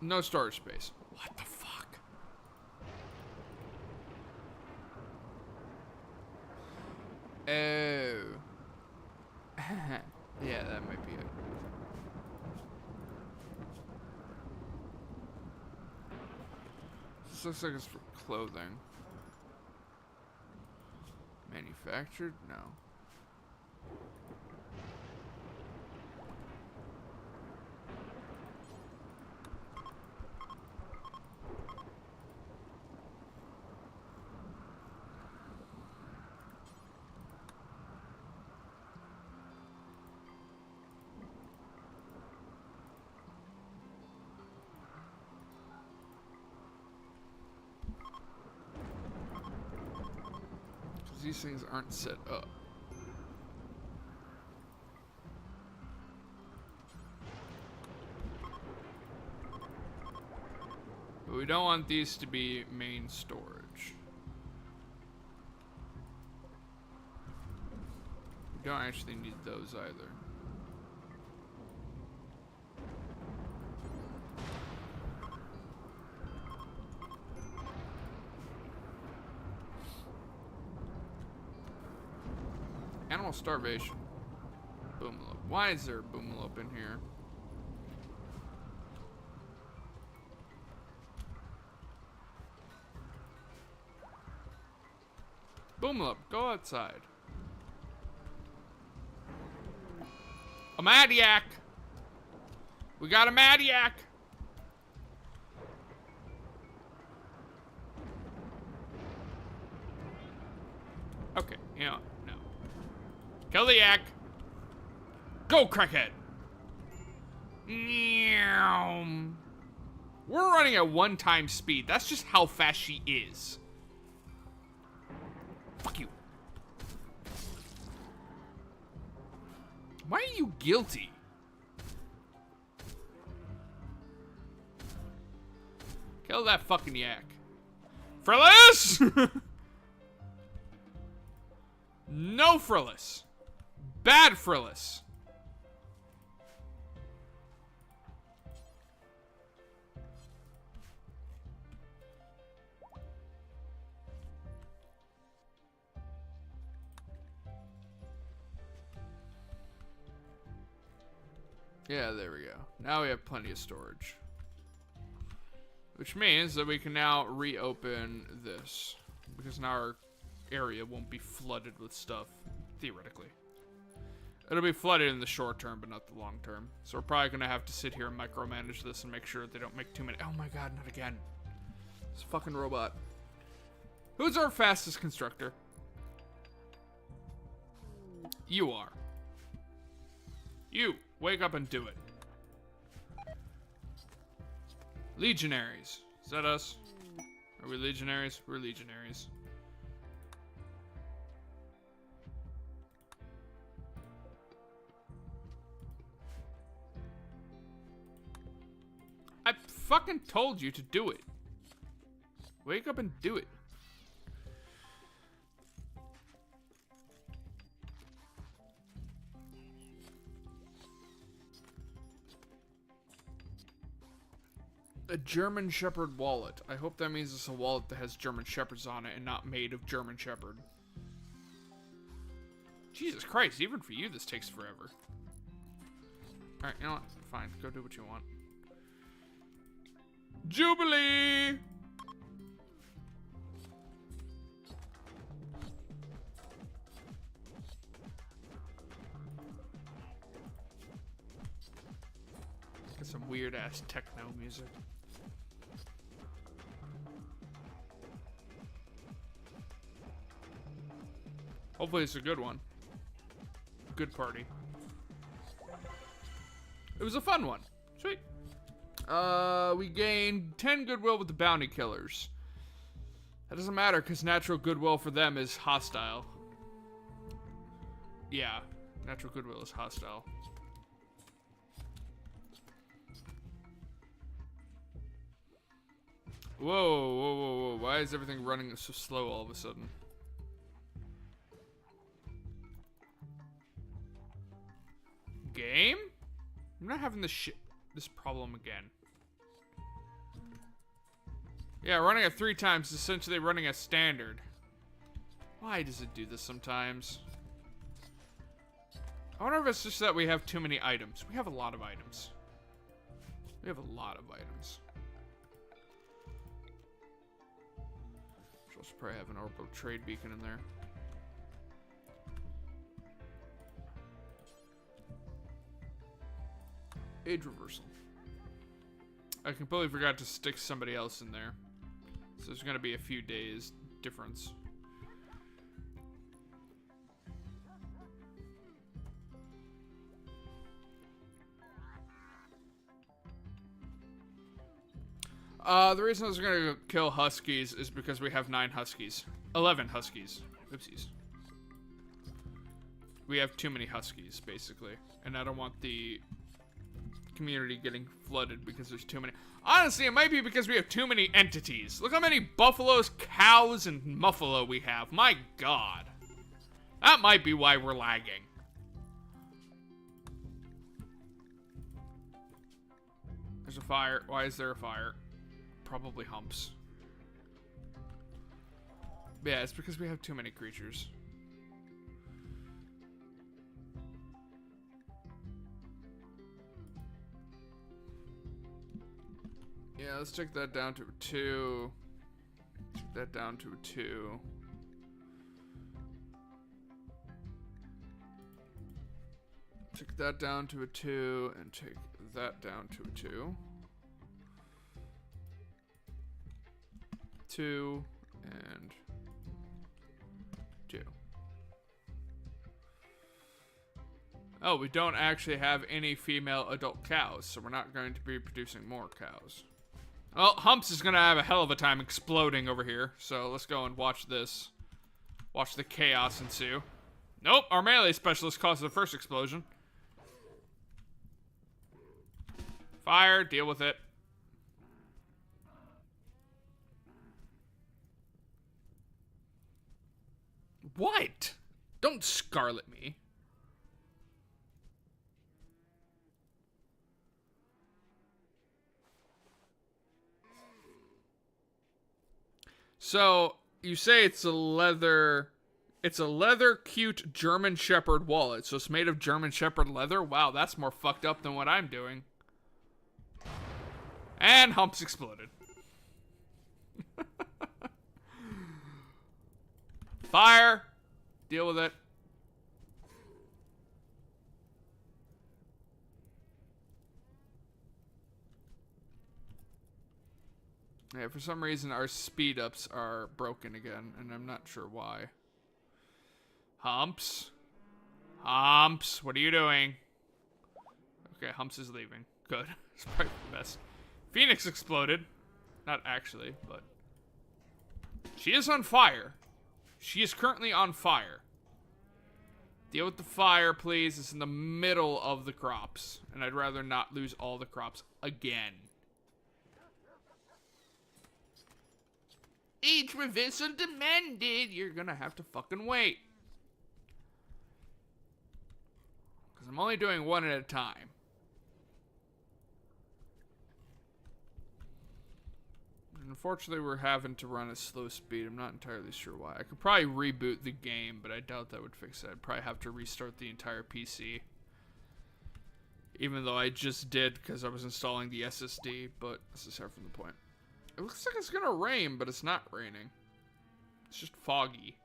No storage space. What the fuck? Oh. Yeah, that might be it. This looks like it's for clothing. Manufactured? No. These things aren't set up. But we don't want these to be main storage. We don't actually need those either. Animal starvation. Boomalop. Why is there a Boomalop in here? Boomalop, go outside. A Madiak! We got a Madiak! Okay, you know, no. Kill the yak! Go, crackhead! Meow. We're running at 1 times speed. That's just how fast she is. Fuck you. Why are you guilty? Kill that fucking yak. Frillis! No Frillis. Bad Frillis. Yeah, there we go. Now we have plenty of storage. Which means that we can now reopen this. Because now our area won't be flooded with stuff, theoretically. It'll be flooded in the short term, but not the long term. So we're probably going to have to sit here and micromanage this and make sure they don't make too many... Oh my god, not again. This fucking robot. Who's our fastest constructor? You are. You, wake up and do it. Legionaries. Is that us? Are we legionaries? We're legionaries. I fucking told you to do it. Wake up and do it. A German Shepherd wallet. I hope that means it's a wallet that has German Shepherds on it and not made of German Shepherd. Jesus Christ, even for you this takes forever. Alright, you know what? Fine, go do what you want. Jubilee! Get some weird ass techno music. Hopefully it's a good one. Good party. It was a fun one. Sweet. We gained 10 goodwill with the bounty killers. That doesn't matter because natural goodwill for them is hostile. Yeah, natural goodwill is hostile. Whoa, whoa, whoa, whoa. Why is everything running so slow all of a sudden? Game? I'm not having this problem again. Yeah, running at 3 times is essentially running at standard. Why does it do this sometimes? I wonder if it's just that we have too many items. We have a lot of items. We have a lot of items. Should also probably have an orbital trade beacon in there. Age reversal. I completely forgot to stick somebody else in there. So there's going to be a few days difference. The reason I was going to kill Huskies is because we have 9 Huskies. 11 Huskies. Oopsies. We have too many Huskies, basically. And I don't want the community getting flooded because there's too many. Honestly, it might be because we have too many entities. Look how many buffaloes, cows, and muffalo we have. My god. That might be why we're lagging. There's a fire. Why is there a fire? Probably humps. Yeah, it's because we have too many creatures. Yeah, let's take that down to a 2. Take that down to a 2. Take that down to a 2, and take that down to a 2. 2, and 2. Oh, we don't actually have any female adult cows, so we're not going to be producing more cows. Well, Humps is going to have a hell of a time exploding over here, so let's go and watch this. Watch the chaos ensue. Nope, our melee specialist caused the first explosion. Fire, deal with it. What? Don't Scarlet me. So, you say it's a leather cute German Shepherd wallet. So it's made of German Shepherd leather? Wow, that's more fucked up than what I'm doing. And Humps exploded. Fire! Deal with it. Yeah, for some reason our speed ups are broken again, and I'm not sure why. Humps? Humps, what are you doing? Okay, Humps is leaving. Good. It's probably the best. Phoenix exploded. Not actually, but... she is on fire. She is currently on fire. Deal with the fire, please. It's in the middle of the crops, and I'd rather not lose all the crops again. Each reversal demanded. You're gonna have to fucking wait. Because I'm only doing one at a time. And unfortunately, we're having to run at slow speed. I'm not entirely sure why. I could probably reboot the game, but I doubt that would fix it. I'd probably have to restart the entire PC. Even though I just did because I was installing the SSD, but this is far from the point. It looks like it's gonna rain, but it's not raining. It's just foggy.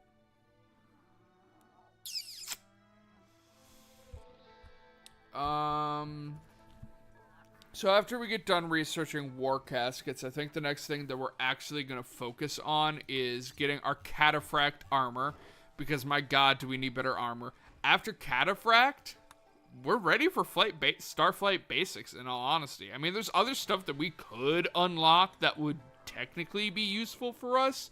So after we get done researching war caskets, I think the next thing that we're actually gonna focus on is getting our cataphract armor, because my god, do we need better armor. After cataphract, we're ready for Starflight basics, in all honesty. I mean, there's other stuff that we could unlock that would technically be useful for us.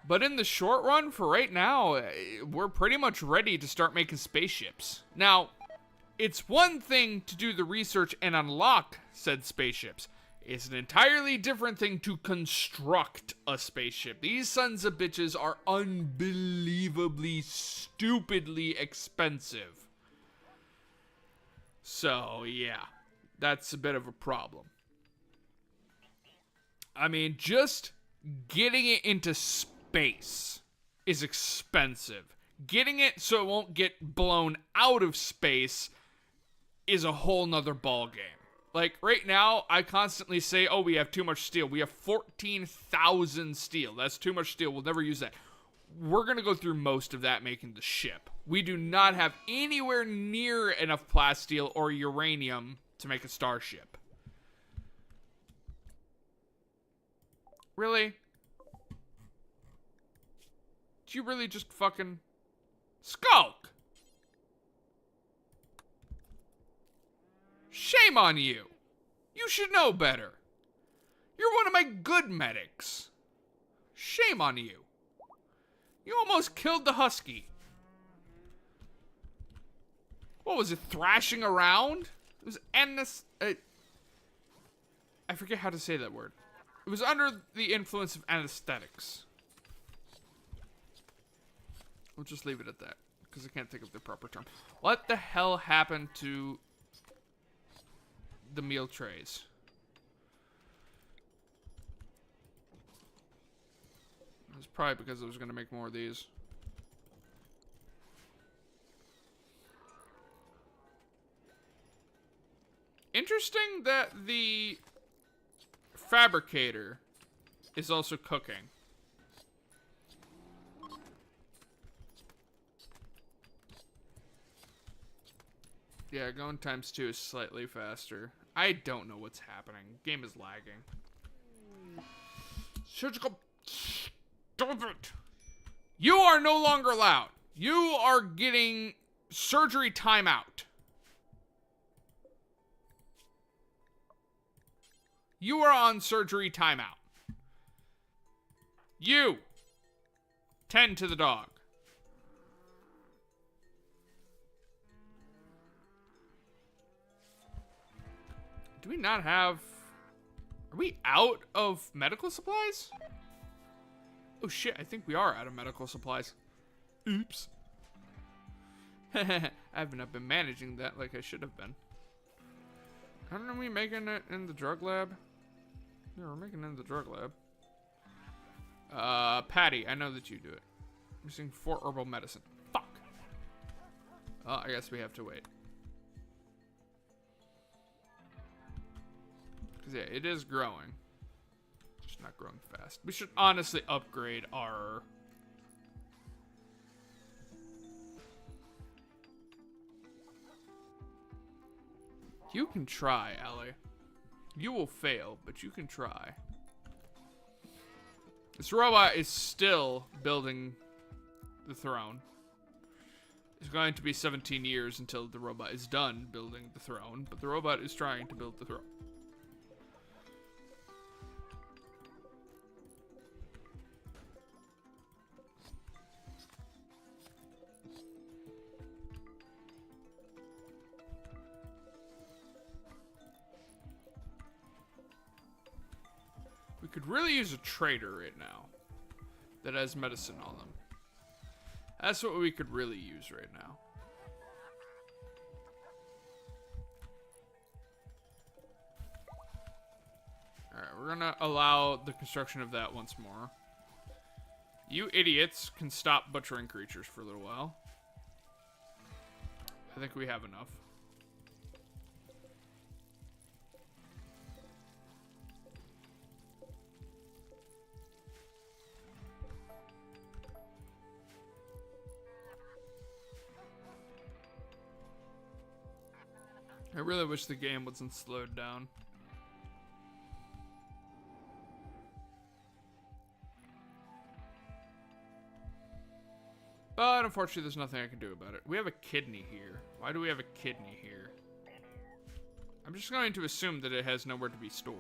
But in the short run, for right now, we're pretty much ready to start making spaceships. Now, it's one thing to do the research and unlock said spaceships. It's an entirely different thing to construct a spaceship. These sons of bitches are unbelievably, stupidly expensive. So, yeah, that's a bit of a problem. I mean, just getting it into space is expensive. Getting it so it won't get blown out of space is a whole nother ballgame. Like, right now, I constantly say, oh, we have too much steel. We have 14,000 steel. That's too much steel. We'll never use that. We're going to go through most of that making the ship. We do not have anywhere near enough plasteel or uranium to make a starship. Really? Did you really just fucking skulk? Shame on you. You should know better. You're one of my good medics. Shame on you. You almost killed the husky. What was it, thrashing around? It was I forget how to say that word. It was under the influence of anesthetics. We'll just leave it at that, because I can't think of the proper term. What the hell happened to the meal trays? It was probably because I was going to make more of these. Interesting that the fabricator is also cooking. Yeah, going ×2 is slightly faster. I don't know what's happening. Game is lagging. Surgical... Stop it! You are no longer allowed. You are getting surgery timeout. You are on surgery timeout. You! Tend to the dog. Do we not have... Are we out of medical supplies? Oh shit, I think we are out of medical supplies. Oops. I have not been managing that like I should have been. Aren't we making it in the drug lab? Yeah, we're making it in the drug lab. Patty, I know that you do it. Missing 4 herbal medicine. Fuck. Oh, I guess we have to wait. Because, yeah, it is growing. Just not growing fast. We should honestly upgrade our... You can try, Ellie. You will fail, but you can try. This robot is still building the throne. It's going to be 17 years until the robot is done building the throne, but the robot is trying to build the throne. We could really use a trader right now that has medicine on them. That's what we could really use right now. Alright, we're gonna allow the construction of that once more. You idiots can stop butchering creatures for a little while. I think we have enough. I really wish the game wasn't slowed down. But unfortunately, there's nothing I can do about it. We have a kidney here. Why do we have a kidney here? I'm just going to assume that it has nowhere to be stored.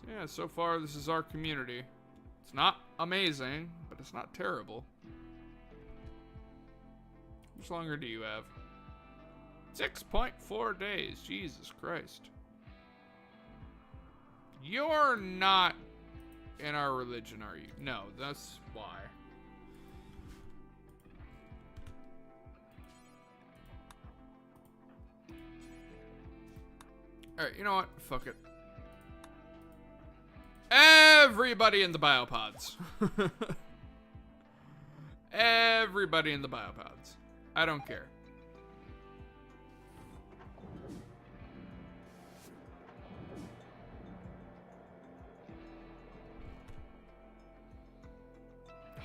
So yeah, so far this is our community. It's not amazing, but it's not terrible. How much longer do you have? 6.4 days. Jesus Christ. You're not in our religion, are you? No, that's why. Alright, you know what? Fuck it. Everybody in the biopods. Everybody in the biopods. I don't care.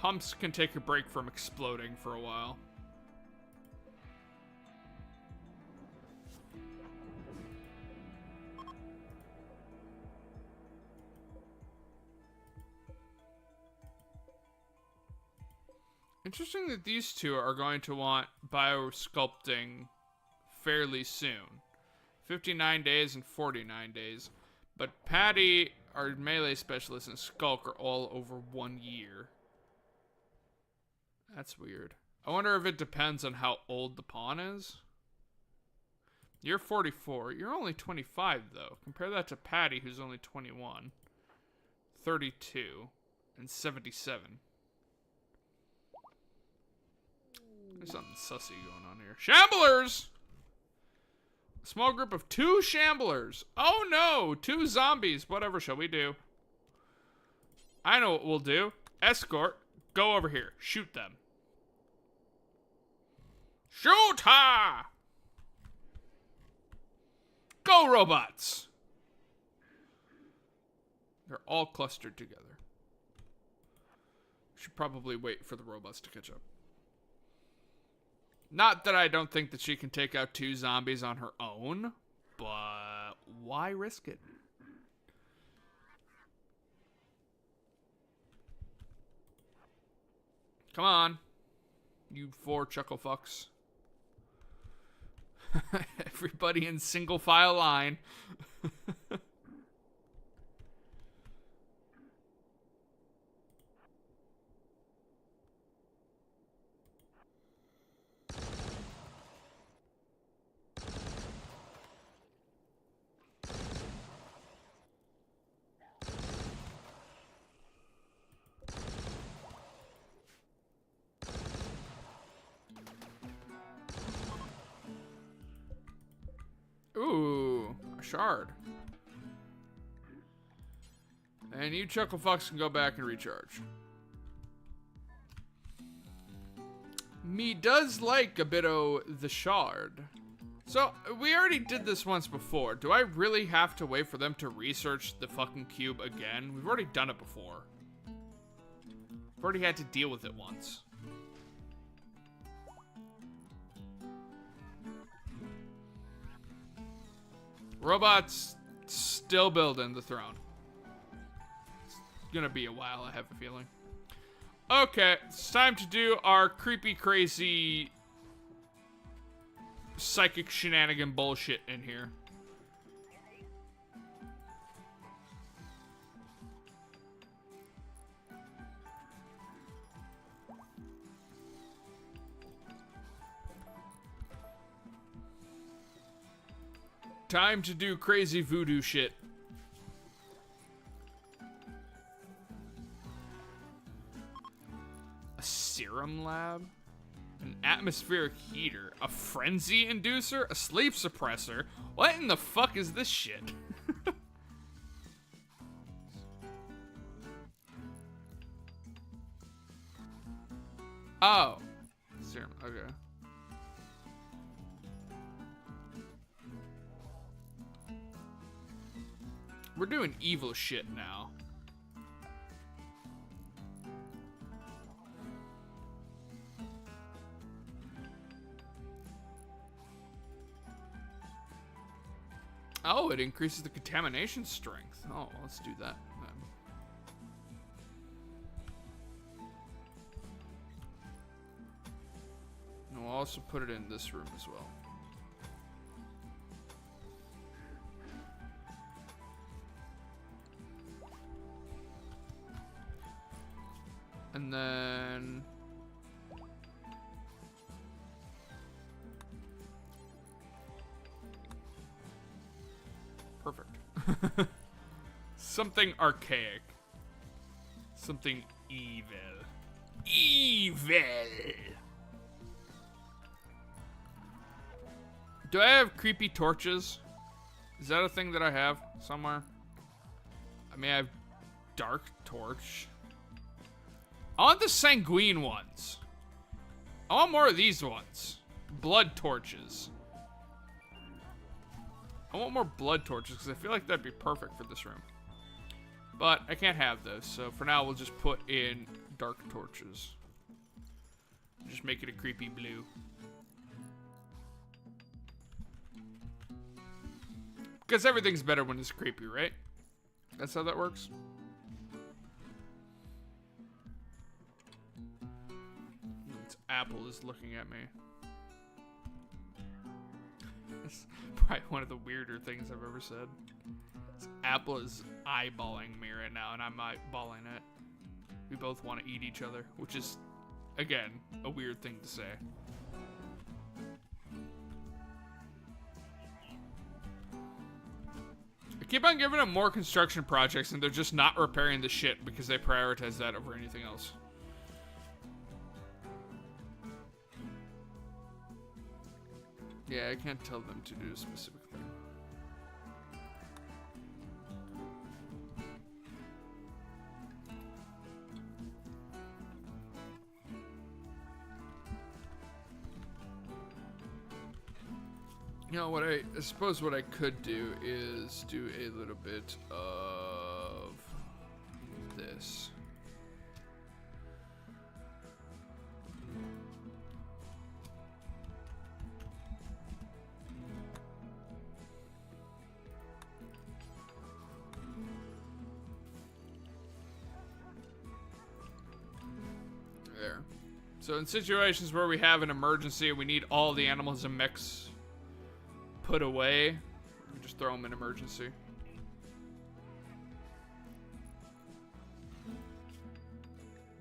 Humps can take a break from exploding for a while. Interesting that these two are going to want biosculpting fairly soon. 59 days and 49 days. But Patty, our melee specialist, and Skulk are all over 1 year. That's weird. I wonder if it depends on how old the pawn is. You're 44. You're only 25, though. Compare that to Patty, who's only 21. 32. And 77. There's something sussy going on here. Shamblers! A small group of 2 shamblers. Oh no! 2 zombies. Whatever shall we do? I know what we'll do. Escort. Go over here. Shoot them. Shoot her! Go, robots! They're all clustered together. Should probably wait for the robots to catch up. Not that I don't think that she can take out 2 zombies on her own, but why risk it? Come on, you 4 chuckle fucks. Everybody in single file line. Ooh, a shard. And you chuckle fucks can go back and recharge. Me does like a bit o' the shard. So, we already did this once before. Do I really have to wait for them to research the fucking cube again? We've already done it before. We've already had to deal with it once. Robots still building the throne. It's gonna be a while, I have a feeling. Okay, it's time to do our creepy, crazy, psychic shenanigan bullshit in here. Time to do crazy voodoo shit. A serum lab? An atmospheric heater? A frenzy inducer? A sleep suppressor? What in the fuck is this shit? Oh. Serum, okay. We're doing evil shit now. Oh, it increases the contamination strength. Oh, let's do that then. And we'll also put it in this room as well. And then... Perfect. Something archaic. Something evil. Evil! Do I have creepy torches? Is that a thing that I have somewhere? I mean, I have dark torch. I want the sanguine ones. I want more of these ones. Blood torches. I want more blood torches because I feel like that'd be perfect for this room. But I can't have those, so for now we'll just put in dark torches. Just make it a creepy blue. Because everything's better when it's creepy, right? That's how that works. Apple is looking at me. It's probably one of the weirder things I've ever said. Apple is eyeballing me right now, and I'm eyeballing it. We both want to eat each other, which is, again, a weird thing to say. I keep on giving them more construction projects, and they're just not repairing the shit because they prioritize that over anything else. Yeah, I can't tell them to do a specific thing. You know, I suppose what I could do is do a little bit of this. There. So in situations where we have an emergency and we need all the animals and mechs put away, we just throw them in emergency.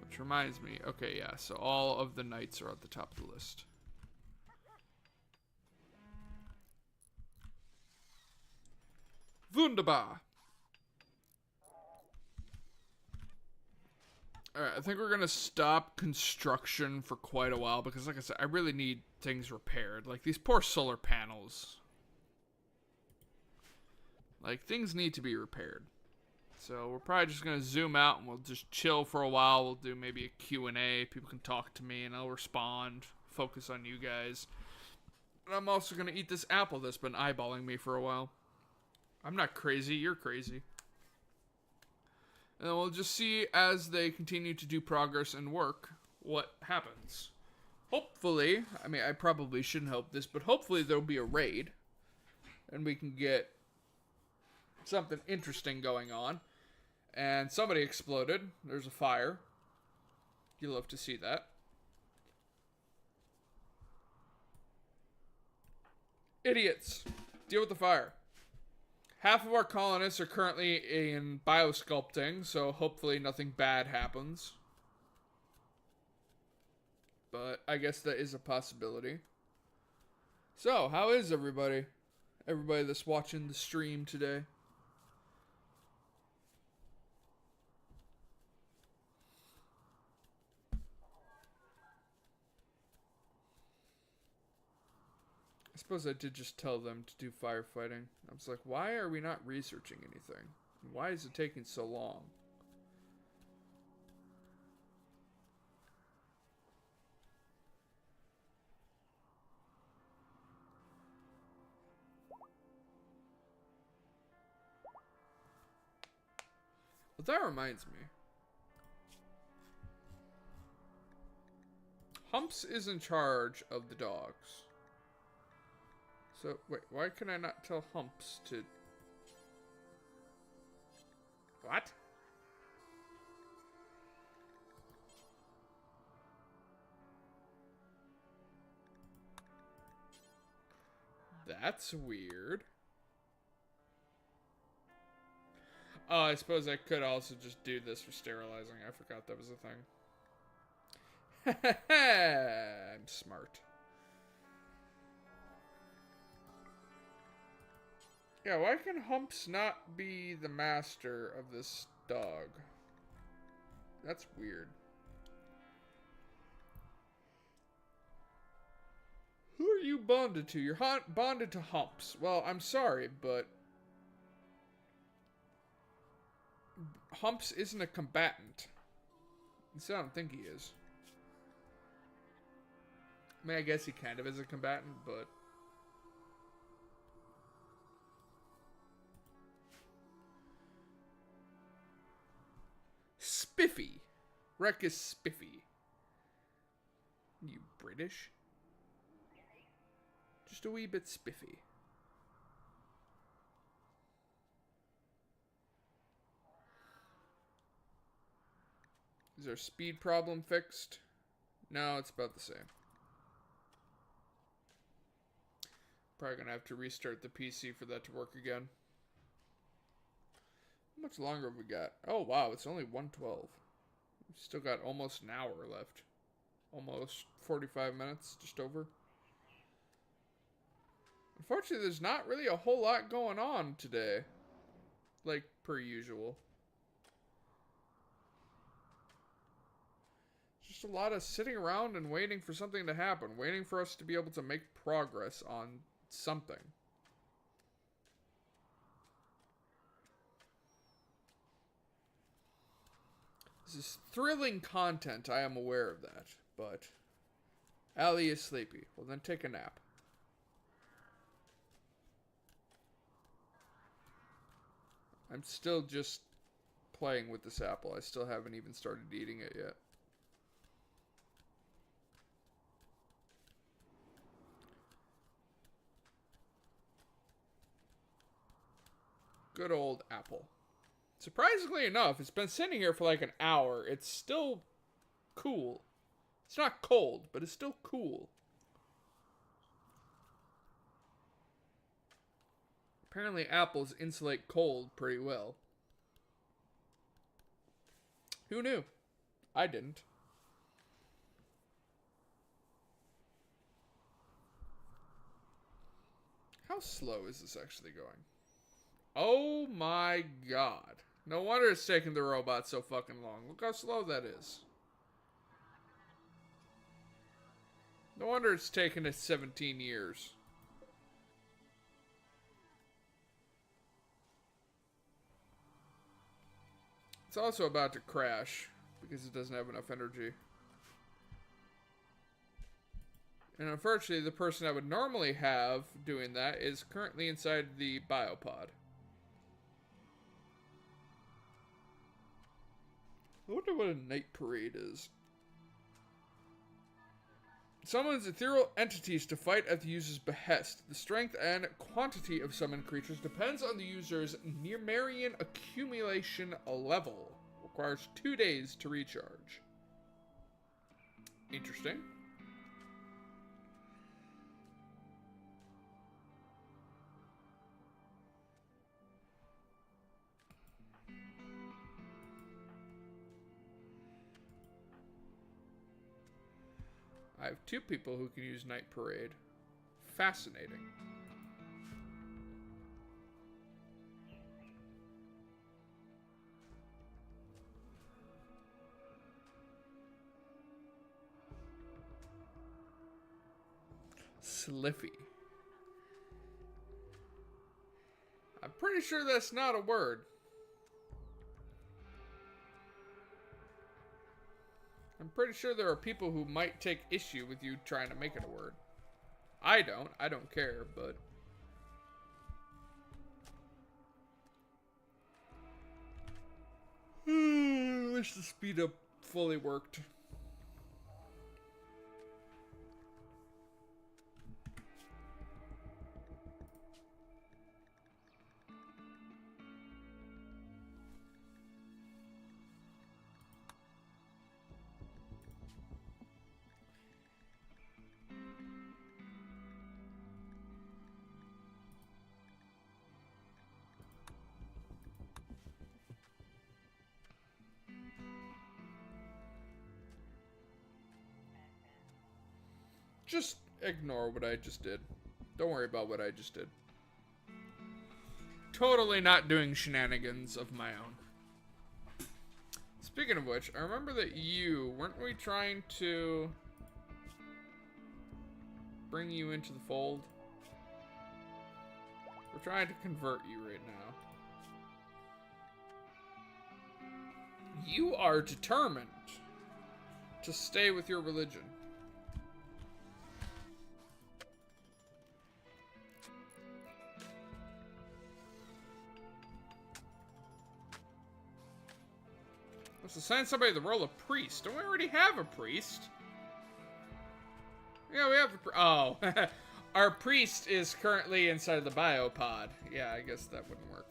Which reminds me, okay, yeah, so all of the knights are at the top of the list. Wunderbar. Alright, I think we're gonna stop construction for quite a while because, like I said, I really need things repaired. Like, these poor solar panels. Like, things need to be repaired. So, we're probably just gonna zoom out and we'll just chill for a while. We'll do maybe a Q&A. People can talk to me and I'll respond. Focus on you guys. And I'm also gonna eat this apple that's been eyeballing me for a while. I'm not crazy, you're crazy. And we'll just see as they continue to do progress and work what happens. Hopefully, I mean, I probably shouldn't hope this, but hopefully there'll be a raid. And we can get something interesting going on. And somebody exploded. There's a fire. You love to see that. Idiots. Deal with the fire. Half of our colonists are currently in biosculpting, so hopefully nothing bad happens. But I guess that is a possibility. So, how is everybody? Everybody that's watching the stream today. I suppose I did just tell them to do firefighting. I was like, why are we not researching anything? Why is it taking so long? But that reminds me. Humps is in charge of the dogs. So, wait, why can I not tell Humps to... What? That's weird. Oh, I suppose I could also just do this for sterilizing. I forgot that was a thing. I'm smart. Yeah, why can Humps not be the master of this dog? That's weird. Who are you bonded to? You're bonded to Humps. Well, I'm sorry, but... Humps isn't a combatant. At least I don't think he is. I mean, I guess he kind of is a combatant, but... Spiffy. Wreck is spiffy. You British? Just a wee bit spiffy. Is our speed problem fixed? No, it's about the same. Probably gonna have to restart the PC for that to work again. How much longer have we got? Oh, wow, it's only 1:12. We've still got almost an hour left. Almost 45 minutes, just over. Unfortunately, there's not really a whole lot going on today. Like, per usual. Just a lot of sitting around and waiting for something to happen. Waiting for us to be able to make progress on something. This is thrilling content, I am aware of that, but... Allie is sleepy. Well, then take a nap. I'm still just playing with this apple. I still haven't even started eating it yet. Good old apple. Surprisingly enough, it's been sitting here for like an hour. It's still cool. It's not cold, but it's still cool. Apparently apples insulate cold pretty well. Who knew? I didn't. How slow is this actually going? Oh my god. No wonder it's taking the robot so fucking long. Look how slow that is. No wonder it's taken it 17 years. It's also about to crash because it doesn't have enough energy. And unfortunately, the person I would normally have doing that is currently inside the biopod. I wonder what a night parade is. Summons ethereal entities to at the user's behest. The strength and quantity of summoned creatures depends on the user's Neumerian accumulation level. Requires 2 days to recharge. Interesting. I have 2 people who can use Night Parade. Fascinating. Sliffy. I'm pretty sure that's not a word. I'm pretty sure there are people who might take issue with you trying to make it a word. I don't care, but... wish the speed up fully worked. Just ignore what I just did. Don't worry about what I just did. Totally not doing shenanigans of my own. Speaking of which, I remember that weren't we trying to bring you into the fold? We're trying to convert you right now. You are determined to stay with your religion. Let's assign somebody the role of priest. Don't we already have a priest? Yeah, we have a oh. Our priest is currently inside of the biopod. Yeah, I guess that wouldn't work.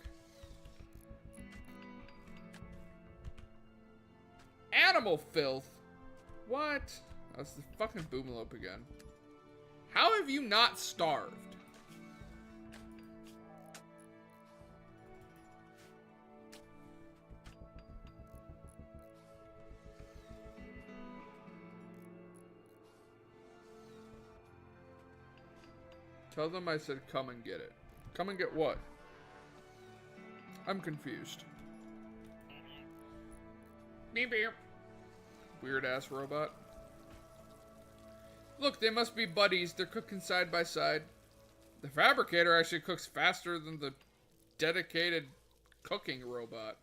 Animal filth? What? That's the fucking boomalope again. How have you not starved? Tell them I said come and get it. Come and get what? I'm confused. Beep beep. Weird ass robot. Look, they must be buddies. They're cooking side by side. The fabricator actually cooks faster than the dedicated cooking robot.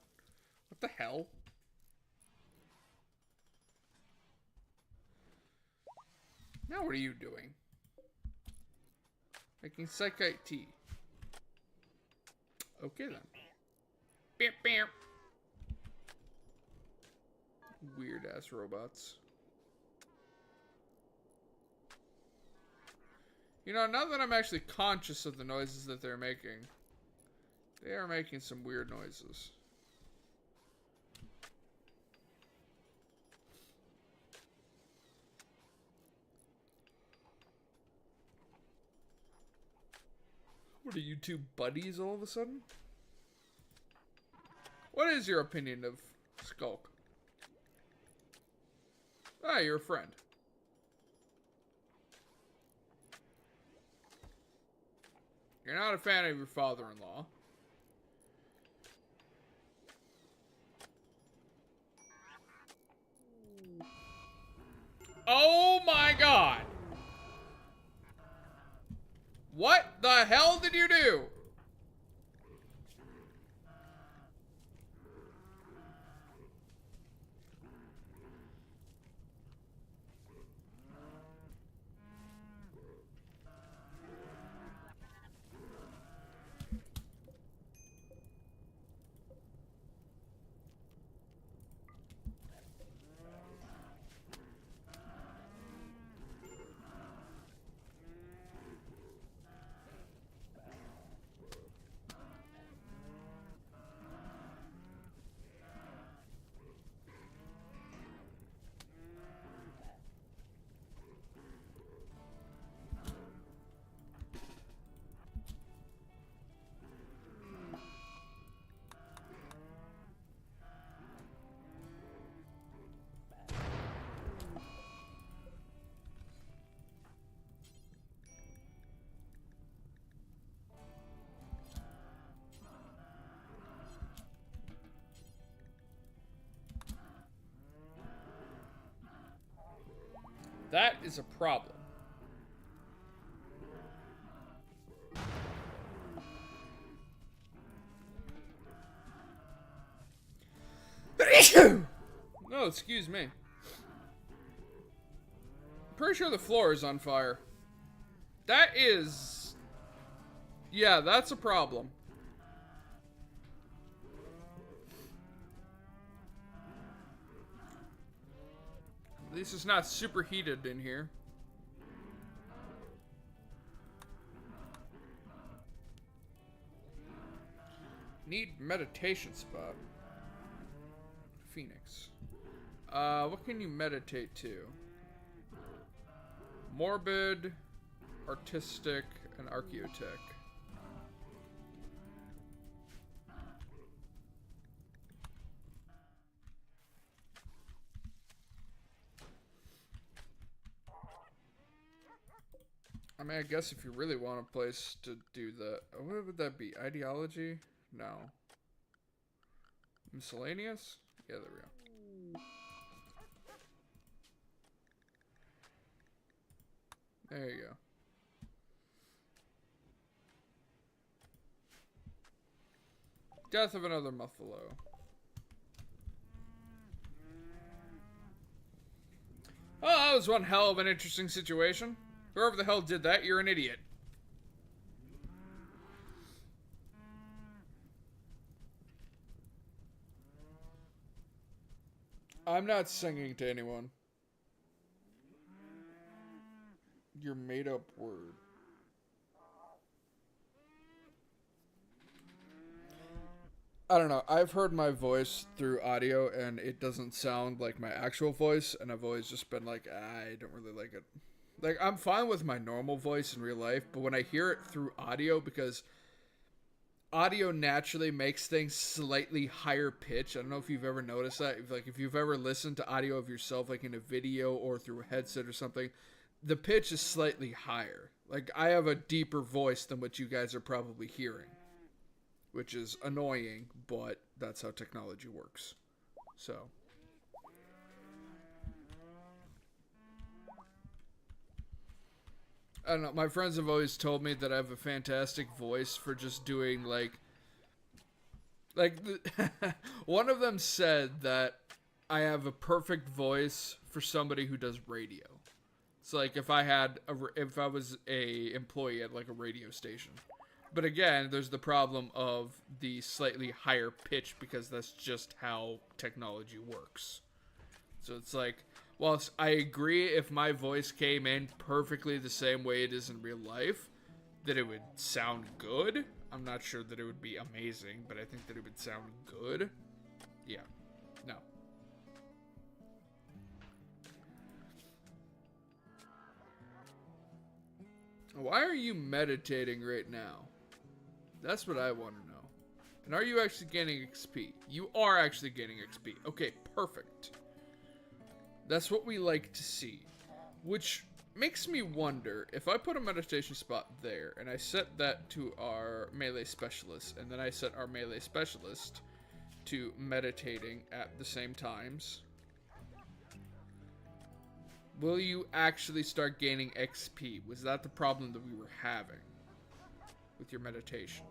What the hell? Now what are you doing? Making psychite tea. Okay then. Weird ass robots. You know, now that I'm actually conscious of the noises that they're making, they are making some weird noises. What are you two buddies all of a sudden? What is your opinion of Skulk? Ah, you're a friend. You're not a fan of your father-in-law. Oh my god! What the hell did you do? That is a problem. No, excuse me. I'm pretty sure the floor is on fire. That is... Yeah, that's a problem. At least it's not super heated in here. Need meditation spot. Phoenix. What can you meditate to? Morbid, artistic, and archaeotech. I mean, I guess if you really want a place to do that, what would that be? Ideology? No. Miscellaneous? Yeah, there we go. There you go. Death of another buffalo. Oh, that was one hell of an interesting situation. Whoever the hell did that, you're an idiot. I'm not singing to anyone. Your made-up word. I don't know. I've heard my voice through audio, and it doesn't sound like my actual voice, and I've always just been like, I don't really like it. Like, I'm fine with my normal voice in real life, but when I hear it through audio, because audio naturally makes things slightly higher pitch. I don't know if you've ever noticed that. If you've ever listened to audio of yourself, like in a video or through a headset or something, the pitch is slightly higher. Like, I have a deeper voice than what you guys are probably hearing, which is annoying, but that's how technology works. So... I don't know, my friends have always told me that I have a fantastic voice for just doing, one of them said that I have a perfect voice for somebody who does radio. It's like if I was a employee at, like, a radio station. But again, there's the problem of the slightly higher pitch because that's just how technology works. So it's like, whilst I agree if my voice came in perfectly the same way it is in real life, that it would sound good. I'm not sure that it would be amazing, but I think that it would sound good. Yeah. No. Why are you meditating right now? That's what I want to know. And are you actually gaining XP? You are actually gaining XP. Okay, perfect. That's what we like to see. Which makes me wonder, if I put a meditation spot there, and I set that to our melee specialist, and then I set our melee specialist to meditating at the same times, will you actually start gaining XP? Was that the problem that we were having with your meditation?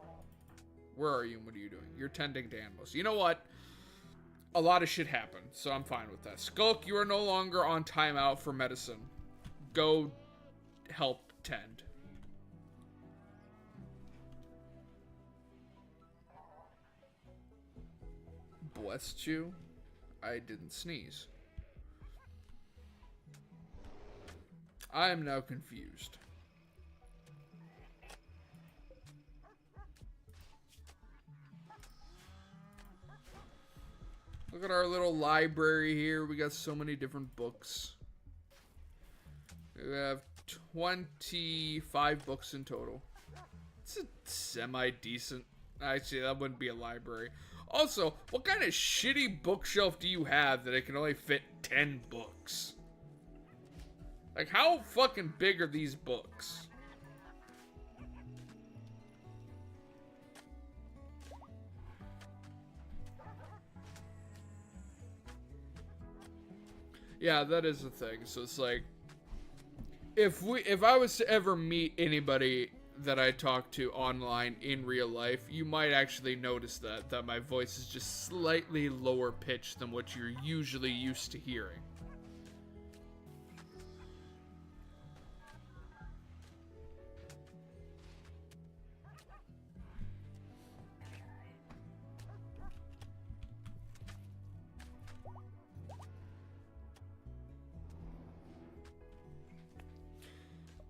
Where are you and what are you doing? You're tending to animals. You know what? A lot of shit happened, so I'm fine with that. Skulk, you are no longer on timeout for medicine. Go help tend. Blessed you? I didn't sneeze. I am now confused. Look at our little library here. We got so many different books. We have 25 books in total. It's a semi-decent... Actually, that wouldn't be a library. Also, what kind of shitty bookshelf do you have that it can only fit 10 books? Like, how fucking big are these books? Yeah, that is the thing. So it's like, if I was to ever meet anybody that I talk to online in real life, you might actually notice that my voice is just slightly lower pitched than what you're usually used to hearing.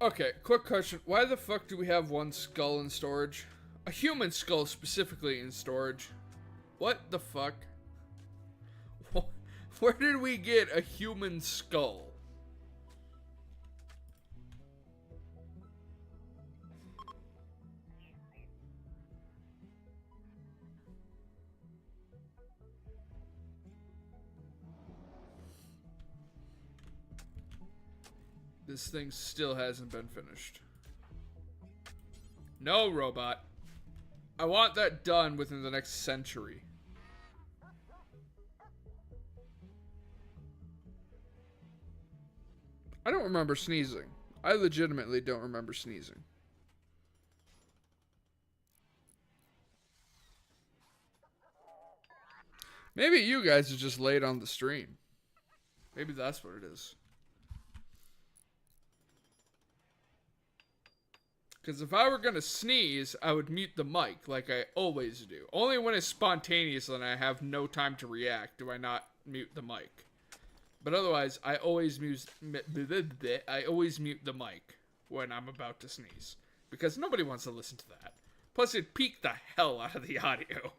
Okay, quick question. Why the fuck do we have one skull in storage? A human skull specifically in storage. What the fuck? Where did we get a human skull? This thing still hasn't been finished. No, robot. I want that done within the next century. I don't remember sneezing. I legitimately don't remember sneezing. Maybe you guys are just late on the stream. Maybe that's what it is. Because if I were going to sneeze, I would mute the mic like I always do. Only when it's spontaneous and I have no time to react do I not mute the mic. But otherwise, I always mute the mic when I'm about to sneeze. Because nobody wants to listen to that. Plus, it'd peak the hell out of the audio.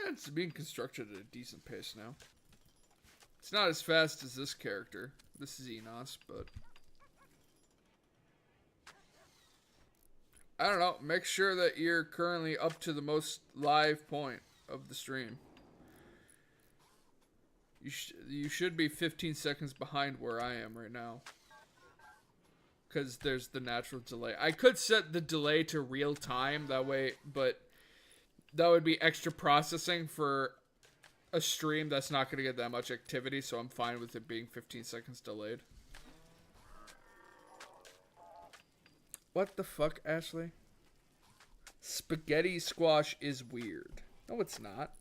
It's being constructed at a decent pace now. It's not as fast as this character. This is Enos, but... I don't know. Make sure that you're currently up to the most live point of the stream. You should be 15 seconds behind where I am right now. Because there's the natural delay. I could set the delay to real time that way, but that would be extra processing for a stream that's not going to get that much activity, so I'm fine with it being 15 seconds delayed. What the fuck, Ashley? Spaghetti squash is weird. No, it's not.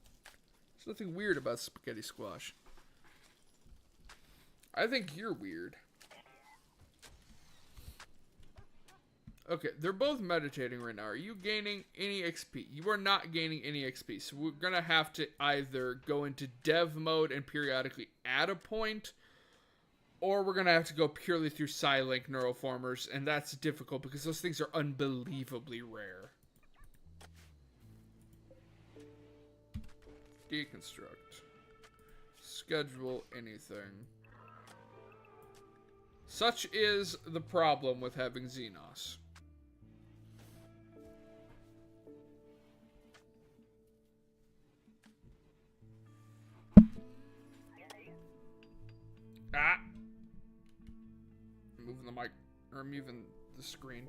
There's nothing weird about spaghetti squash. I think you're weird. Okay, they're both meditating right now. Are you gaining any XP? You are not gaining any XP. So we're going to have to either go into dev mode and periodically add a point, or we're going to have to go purely through Psylink neuroformers, and that's difficult because those things are unbelievably rare. Deconstruct. Schedule anything. Such is the problem with having Xenos. Ah! I'm moving the mic, or I'm moving the screen.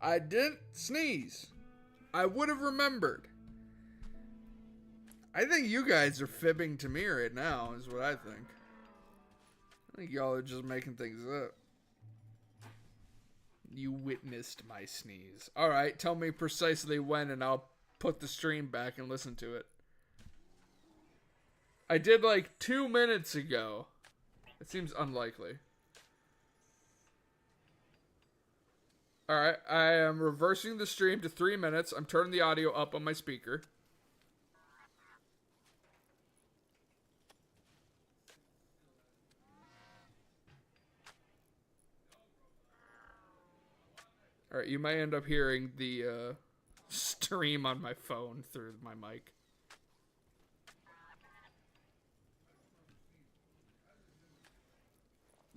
I didn't sneeze. I would have remembered. I think you guys are fibbing to me right now, is what I think. I think y'all are just making things up. You witnessed my sneeze. Alright, tell me precisely when and I'll put the stream back and listen to it. I did like 2 minutes ago. It seems unlikely. Alright, I am reversing the stream to 3 minutes. I'm turning the audio up on my speaker. Alright, you may end up hearing the stream on my phone through my mic.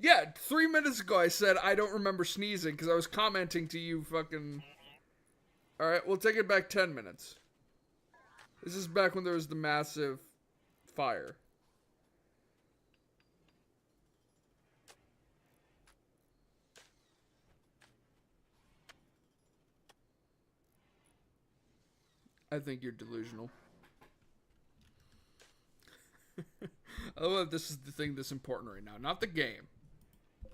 Yeah, 3 minutes ago I said I don't remember sneezing because I was commenting to you fucking... Alright, we'll take it back 10 minutes. This is back when there was the massive fire. I think you're delusional. I love this is the thing that's important right now. Not the game.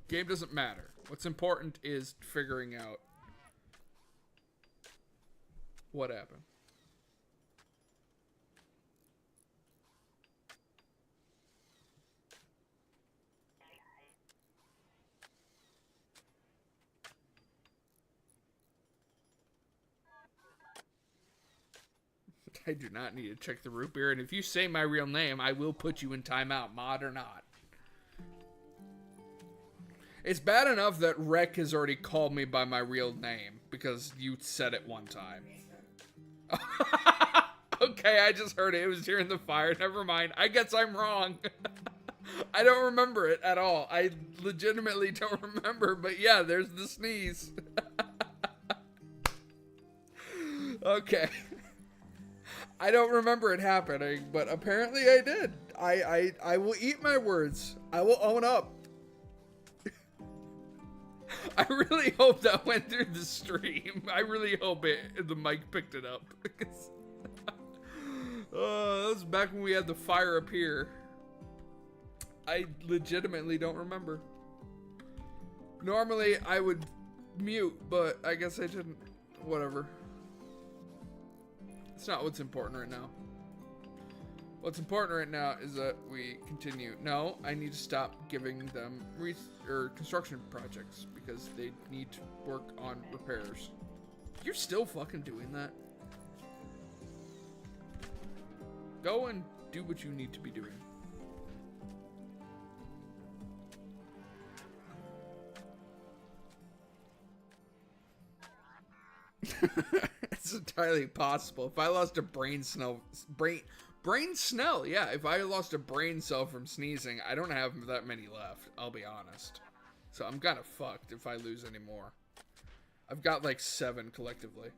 Game doesn't matter. What's important is figuring out what happened. I do not need to check the root beer, and if you say my real name, I will put you in timeout, mod or not. It's bad enough that Rek has already called me by my real name, because you said it one time. Okay, I just heard it. It was during the fire. Never mind. I guess I'm wrong. I don't remember it at all. I legitimately don't remember, but yeah, there's the sneeze. Okay. I don't remember it happening, but apparently I did. I will eat my words. I will own up. I really hope that went through the stream. I really hope the mic picked it up. That was back when we had the fire up here. I legitimately don't remember. Normally I would mute, but I guess I didn't. Whatever. It's not what's important right now. What's important right now is that we continue. No, I need to stop giving them construction projects because they need to work on repairs. You're still fucking doing that. Go and do what you need to be doing. It's entirely possible. If I lost a brain cell, yeah. If I lost a brain cell from sneezing, I don't have that many left. I'll be honest. So I'm kind of fucked if I lose any more. I've got like 7 collectively.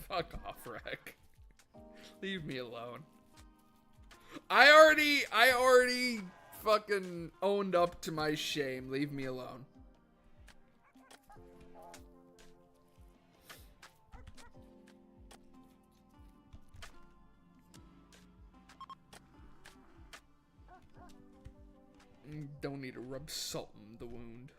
Fuck off, Rek. Leave me alone. I already fucking owned up to my shame. Leave me alone. Don't need to rub salt in the wound.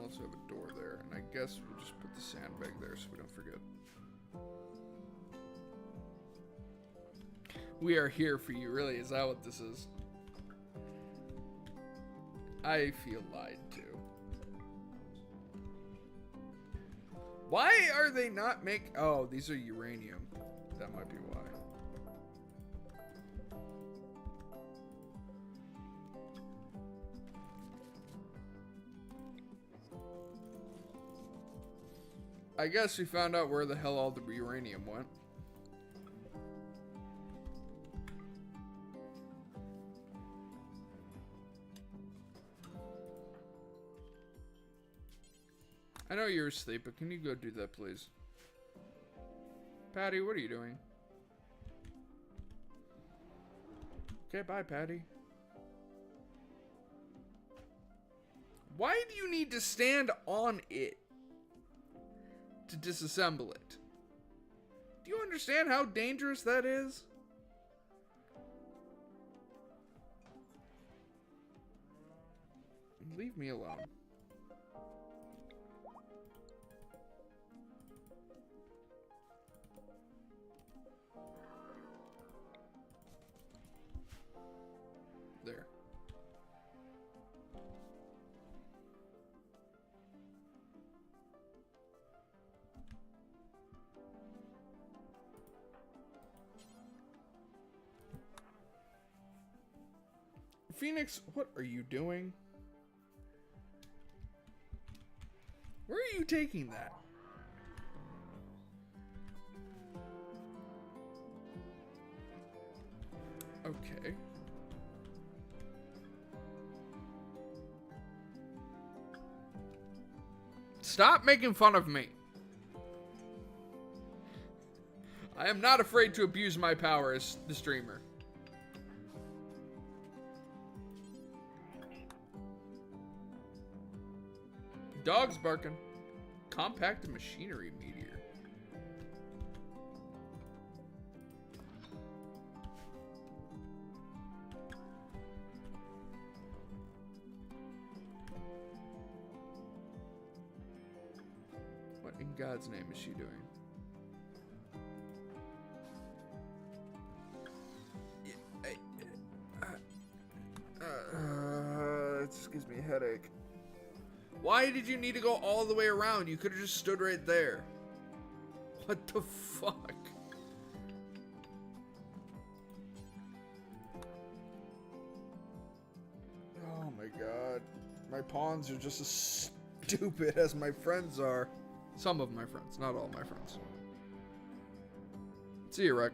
also have a door there. And I guess we'll just put the sandbag there so we don't forget. We are here for you, really. Is that what this is? I feel lied to. Why are they not oh, these are uranium. That might be why. I guess we found out where the hell all the uranium went. I know you're asleep, but can you go do that, please? Patty, what are you doing? Okay, bye, Patty. Why do you need to stand on it to disassemble it? Do you understand how dangerous that is? Leave me alone. There. Phoenix, what are you doing? Where are you taking that? Okay. Stop making fun of me. I am not afraid to abuse my power as the streamer. Dogs barking. Compact machinery meteor. What in God's name is she doing? It just gives me a headache. Why did you need to go all the way around? You could have just stood right there. What the fuck? Oh my god. My pawns are just as stupid as my friends are. Some of my friends, not all my friends. See you, Rick.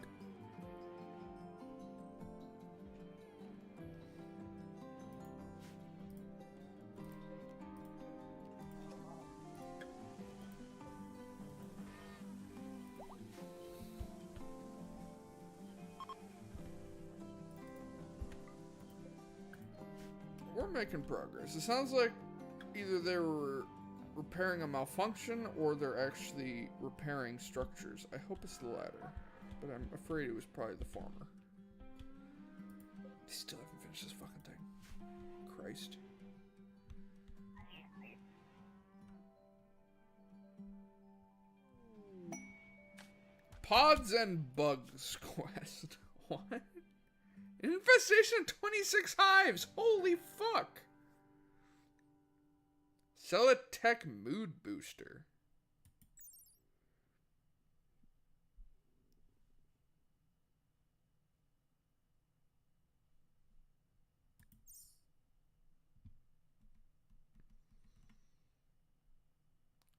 We're making progress. It sounds like either they were repairing a malfunction or they're actually repairing structures. I hope it's the latter, but I'm afraid it was probably the former. Still haven't finished this fucking thing. Christ. Pods and Bugs quest. What? An infestation of 26 hives! Holy fuck! Sell a tech mood booster.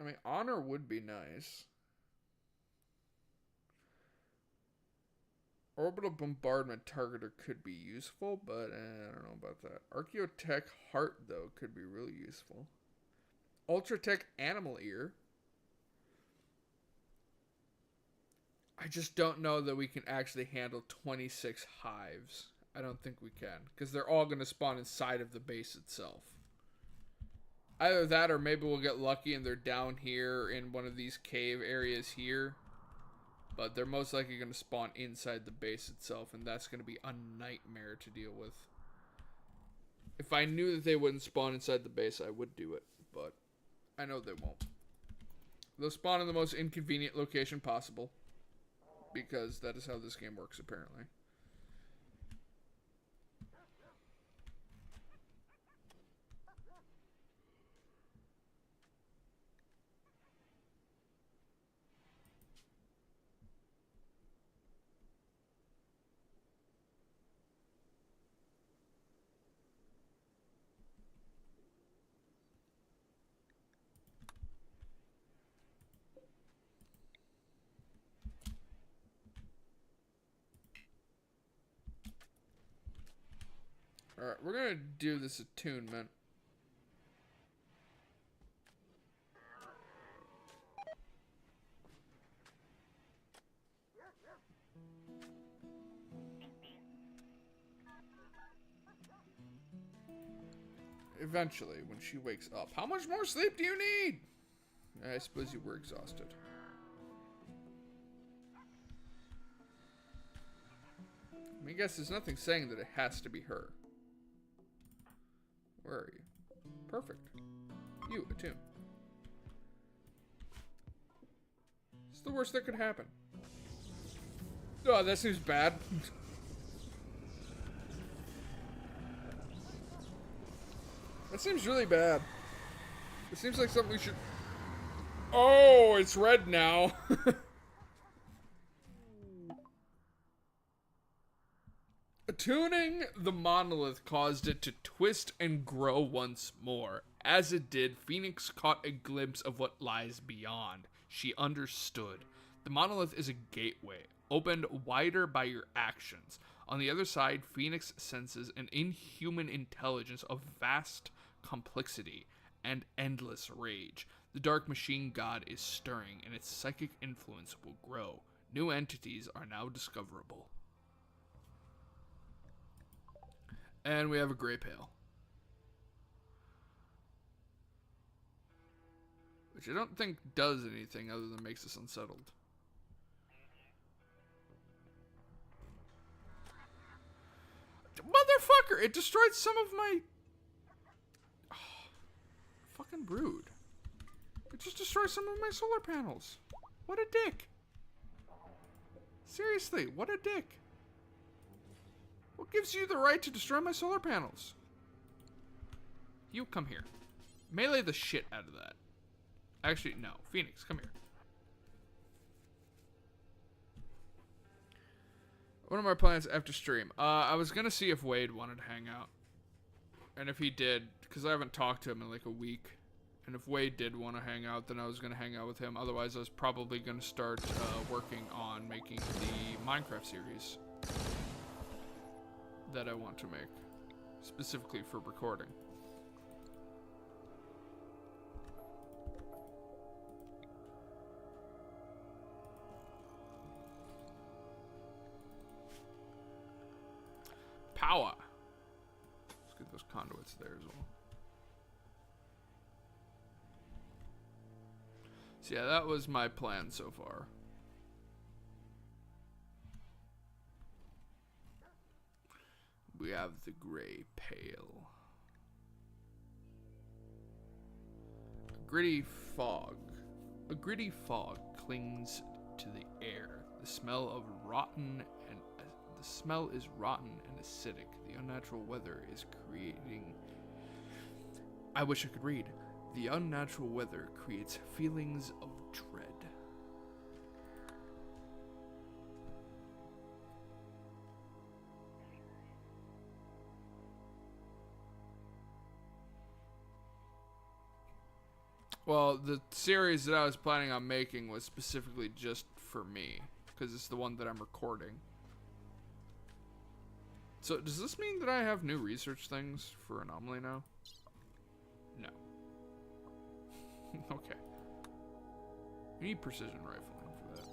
I mean, honor would be nice. Orbital bombardment targeter could be useful, but I don't know about that. Archaeotech heart, though, could be really useful. Ultratech animal ear. I just don't know that we can actually handle 26 hives. I don't think we can, because they're all going to spawn inside of the base itself. Either that, or maybe we'll get lucky and they're down here in one of these cave areas here. But they're most likely going to spawn inside the base itself, and that's going to be a nightmare to deal with. If I knew that they wouldn't spawn inside the base, I would do it, but I know they won't. They'll spawn in the most inconvenient location possible. Because that is how this game works, apparently. Alright, we're gonna do this attunement. Eventually, when she wakes up. How much more sleep do you need? I suppose you were exhausted. I guess there's nothing saying that it has to be her. Where are you? Perfect. You, attune. It's the worst that could happen. Oh, that seems bad. That seems really bad. It seems like something we should... Oh, it's red now. Attuning the monolith caused it to twist and grow once more. As it did, Phoenix caught a glimpse of what lies beyond. She understood. The monolith is a gateway, opened wider by your actions. On the other side, Phoenix senses an inhuman intelligence of vast complexity and endless rage. The dark machine god is stirring, and its psychic influence will grow. New entities are now discoverable. And we have a gray pail. Which I don't think does anything other than makes us unsettled. Motherfucker! It destroyed some of my... Oh, fucking brood. It just destroyed some of my solar panels. What a dick. Seriously, what a dick. What gives you the right to destroy my solar panels? You come here. Melee the shit out of that. Actually, no. Phoenix, come here. What are my plans after stream? I was gonna see if Wade wanted to hang out. And if he did, because I haven't talked to him in like a week. And if Wade did want to hang out, then I was gonna hang out with him. Otherwise, I was probably gonna start working on making the Minecraft series that I want to make, specifically for recording. Power. Let's get those conduits there as well. So yeah, that was my plan so far. We have the gray pail. A gritty fog. A gritty fog clings to the air. The smell of rotten and the smell is rotten and acidic. The unnatural weather is creating... I wish I could read. The unnatural weather creates feelings of dread. Well, the series that I was planning on making was specifically just for me, because it's the one that I'm recording. So, does this mean that I have new research things for Anomaly now? No. Okay. We need precision rifling for that.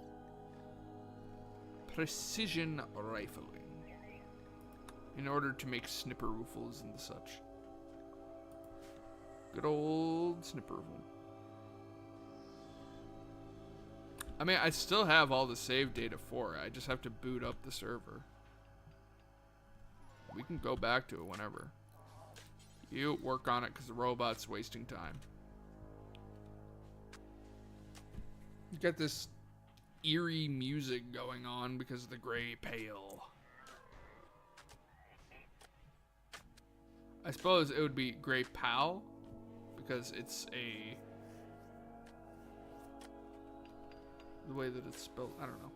Precision rifling. In order to make snipper rifles and such. Good old snipper rifle. I mean, I still have all the save data for it. I just have to boot up the server. We can go back to it whenever. You work on it because the robot's wasting time. Get this eerie music going on because of the gray pale. I suppose it would be gray pal because it's the way that it's spelled. I don't know.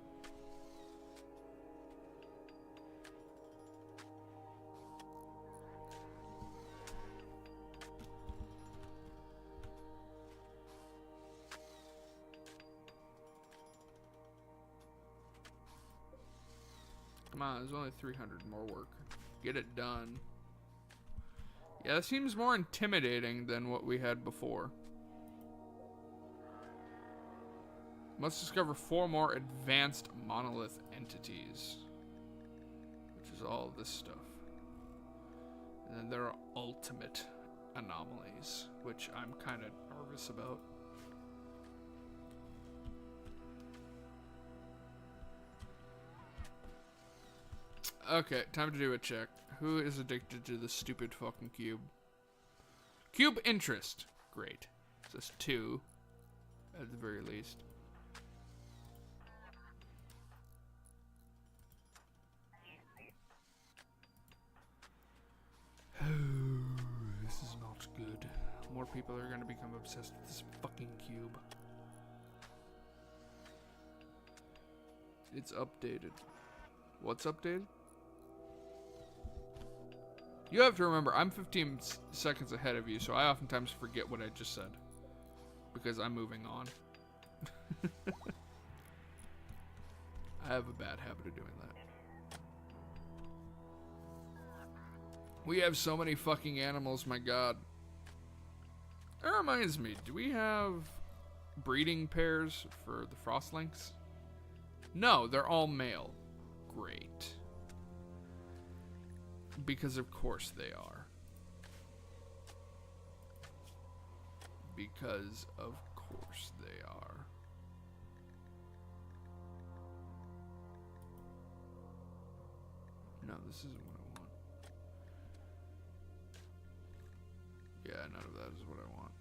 Come on, there's only 300 more work. Get it done. Yeah, that seems more intimidating than what we had before. Must discover 4 more advanced monolith entities. Which is all this stuff. And then there are ultimate anomalies, which I'm kind of nervous about. Okay, time to do a check. Who is addicted to the stupid fucking cube? Cube interest. Great. So that's 2, at the very least. This is not good. More people are gonna become obsessed with this fucking cube. It's updated. What's updated? You have to remember, I'm 15 seconds ahead of you, so I oftentimes forget what I just said. Because I'm moving on. I have a bad habit of doing that. We have so many fucking animals, my god. That reminds me, do we have breeding pairs for the frostlings? No, they're all male. Great. Because of course they are. Because of course they are. No, this isn't what I want. Yeah, none of that is what I want.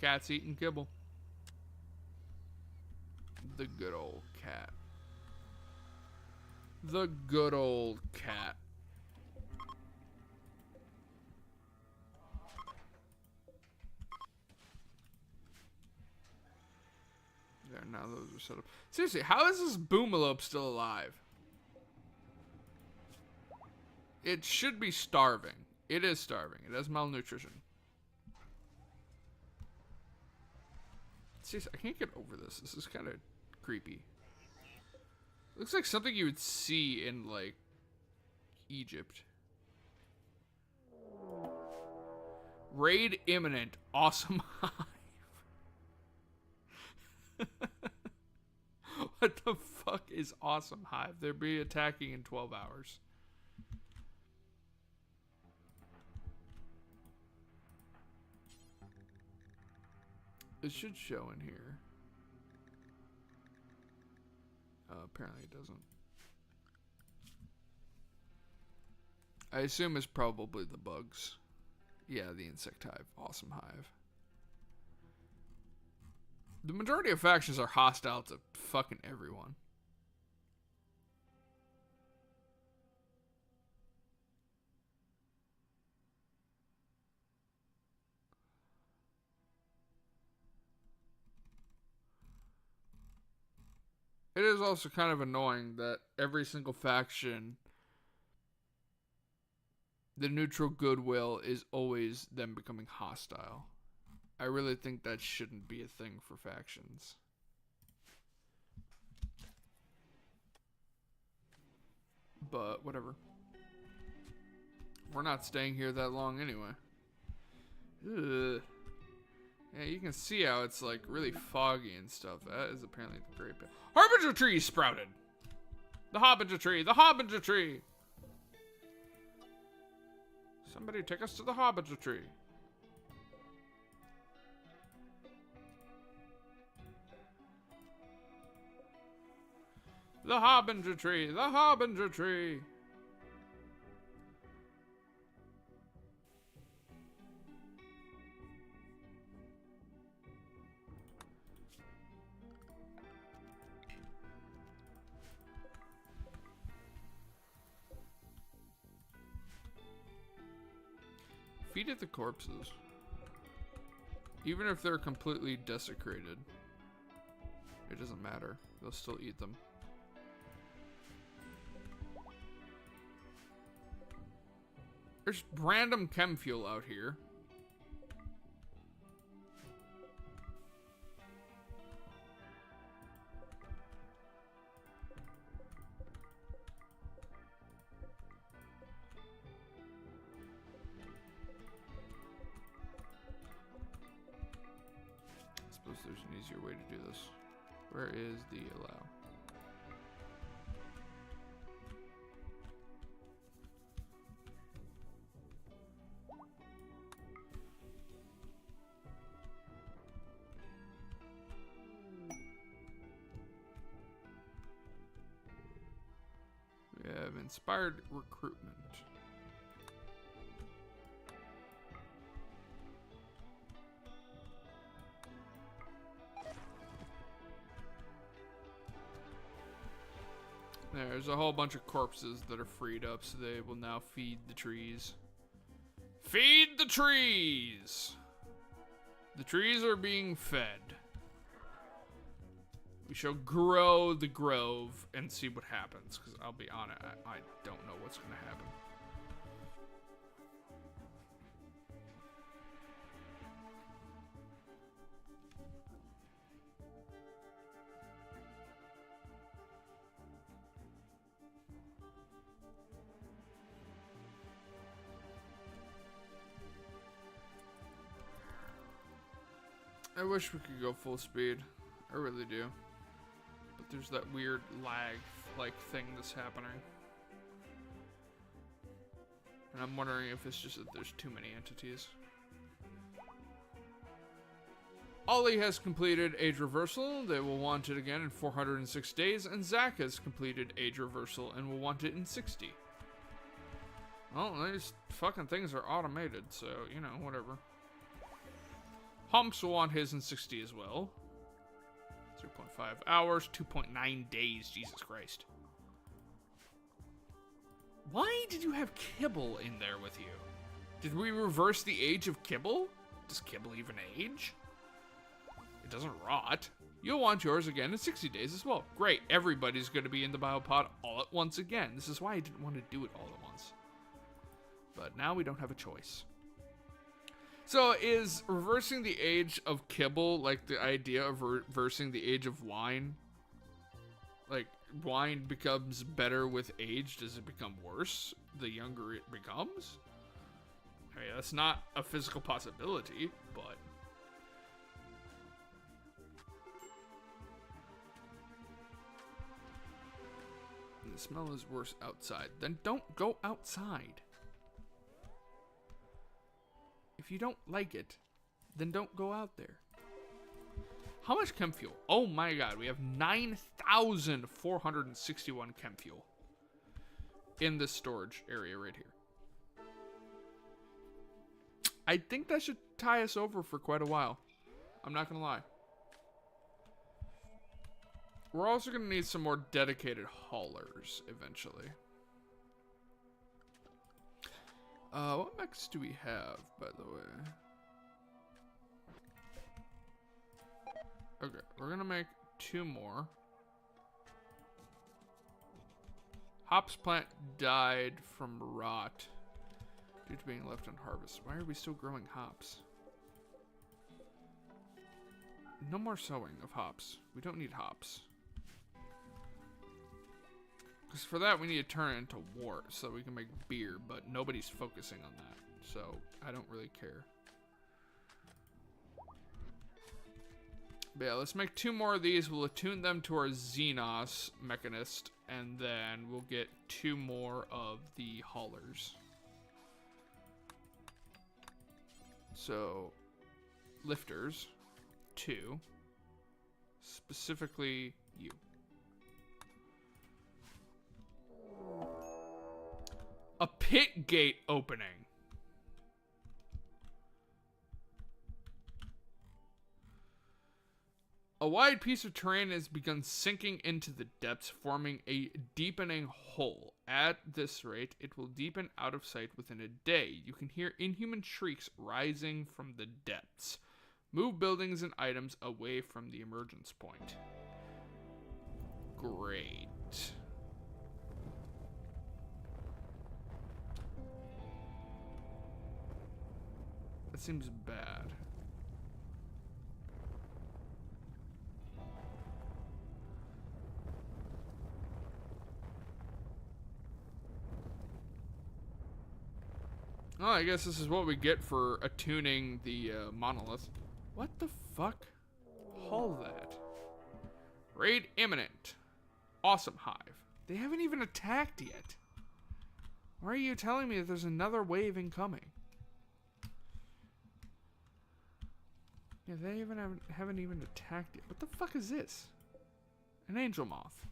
Cat's eating kibble. The good old cat. The good old cat. There, now those are set up. Seriously, how is this boomalope still alive? It should be starving. It is starving. It has malnutrition. Seriously, I can't get over this. This is kind of creepy. Looks like something you would see in, like, Egypt. Raid imminent. Awesome hive. What the fuck is awesome hive? They'll be attacking in 12 hours. It should show in here. Apparently it doesn't. I assume it's probably the bugs. Yeah, the insect hive. Awesome hive. The majority of factions are hostile to fucking everyone. It is also kind of annoying that every single faction, the neutral goodwill is always them becoming hostile. I really think that shouldn't be a thing for factions. But whatever. We're not staying here that long anyway. Ugh. Yeah, you can see how it's like really foggy and stuff. That is apparently the great bit. Harbinger tree sprouted. The Harbinger tree. The Harbinger tree. Somebody take us to the Harbinger tree. The harbinger tree! The harbinger tree! Feed at the corpses. Even if they're completely desecrated, it doesn't matter. They'll still eat them. There's random chem fuel out here. I suppose there's an easier way to do this. Where is the allow? We have inspired recruitment. There's a whole bunch of corpses that are freed up, so they will now feed the trees. Feed the trees! The trees are being fed. We shall grow the grove and see what happens, because I'll be honest, I don't know what's going to happen. I wish we could go full speed. I really do. But there's that weird lag-like thing that's happening. And I'm wondering if it's just that there's too many entities. Ollie has completed age reversal. They will want it again in 406 days. And Zach has completed age reversal and will want it in 60. Well, these fucking things are automated, so, you know, whatever. Humps will want his in 60 as well. 0.5 hours, 2.9 days, Jesus Christ. Why did you have Kibble in there with you? Did we reverse the age of Kibble? Does Kibble even age? It doesn't rot. You'll want yours again in 60 days as well. Great, everybody's going to be in the biopod all at once again. This is why I didn't want to do it all at once. But now we don't have a choice. So is reversing the age of Kibble like the idea of reversing the age of wine? Like, wine becomes better with age. Does it become worse the younger it becomes? I mean, that's not a physical possibility, but... The smell is worse outside. Then don't go outside. If you don't like it, then don't go out there. How much chem fuel? Oh my god, we have 9,461 chem fuel in this storage area right here. I think that should tie us over for quite a while. I'm not gonna lie. We're also gonna need some more dedicated haulers eventually. What mechs do we have, by the way? Okay, we're gonna make 2 more. Hops plant died from rot due to being left unharvested. Why are we still growing hops? No more sowing of hops. We don't need hops. Because for that, we need to turn it into wort so we can make beer, but nobody's focusing on that. So, I don't really care. But yeah, let's make 2 more of these. We'll attune them to our Xenos Mechanist, and then we'll get 2 more of the haulers. So, lifters, 2. Specifically, you. A pit gate opening. A wide piece of terrain has begun sinking into the depths, forming a deepening hole. At this rate, it will deepen out of sight within a day. You can hear inhuman shrieks rising from the depths. Move buildings and items away from the emergence point. Great. That seems bad. Oh, I guess this is what we get for attuning the monolith. What the fuck? Haul that. Raid imminent. Awesome hive. They haven't even attacked yet. Why are you telling me that there's another wave incoming? Yeah, they haven't even attacked yet. What the fuck is this? An angel moth.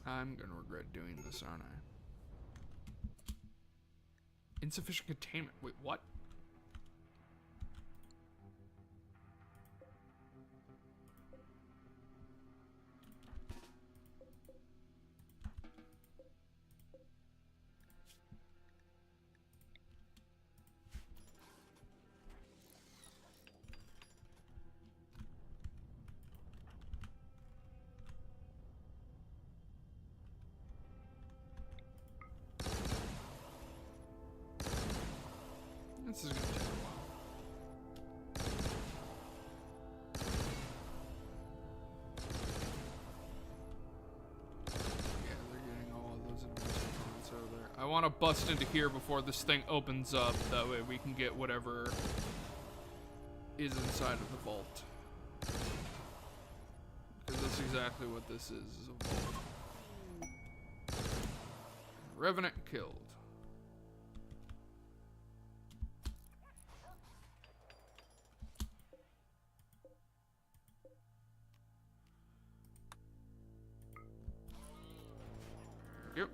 I'm gonna regret doing this, aren't I? Insufficient containment. Wait, what? This is gonna take a while. Yeah, they're getting all of those advanced components over there. I want to bust into here before this thing opens up. That way we can get whatever is inside of the vault. Because that's exactly what this is a vault. Revenant killed. Yep.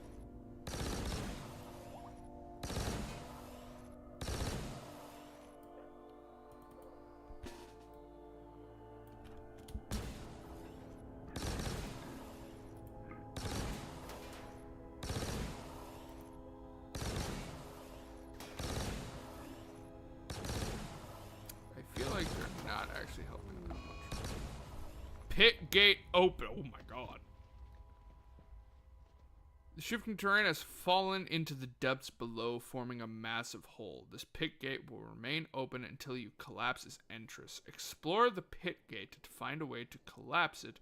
I feel like they're not actually helping that much. Pit gate open. Oh my god. The shifting terrain has fallen into the depths below, forming a massive hole. This pit gate will remain open until you collapse its entrance. Explore the pit gate to find a way to collapse it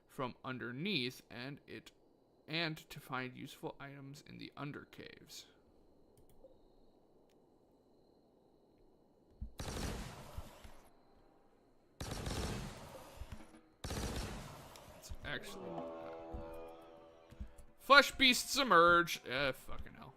from underneath and to find useful items in the undercaves. It's actually... Flesh beasts emerge. Fucking hell.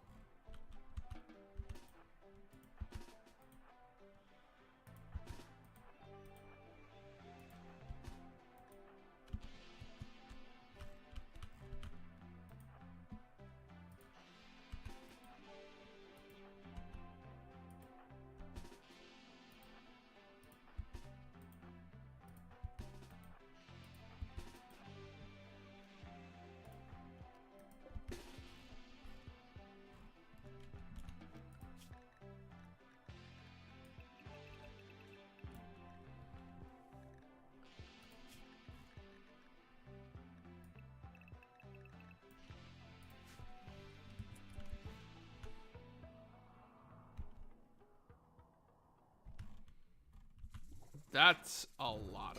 That's a lot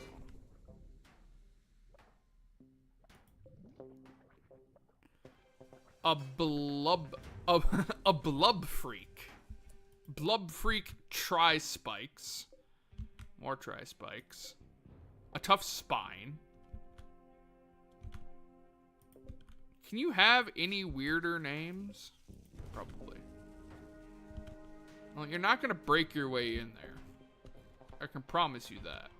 of them. A blub freak. Blub freak tri-spikes. More tri-spikes. a tough spine. Can you have any weirder names? Probably. Well, you're not gonna break your way in there. I can promise you that.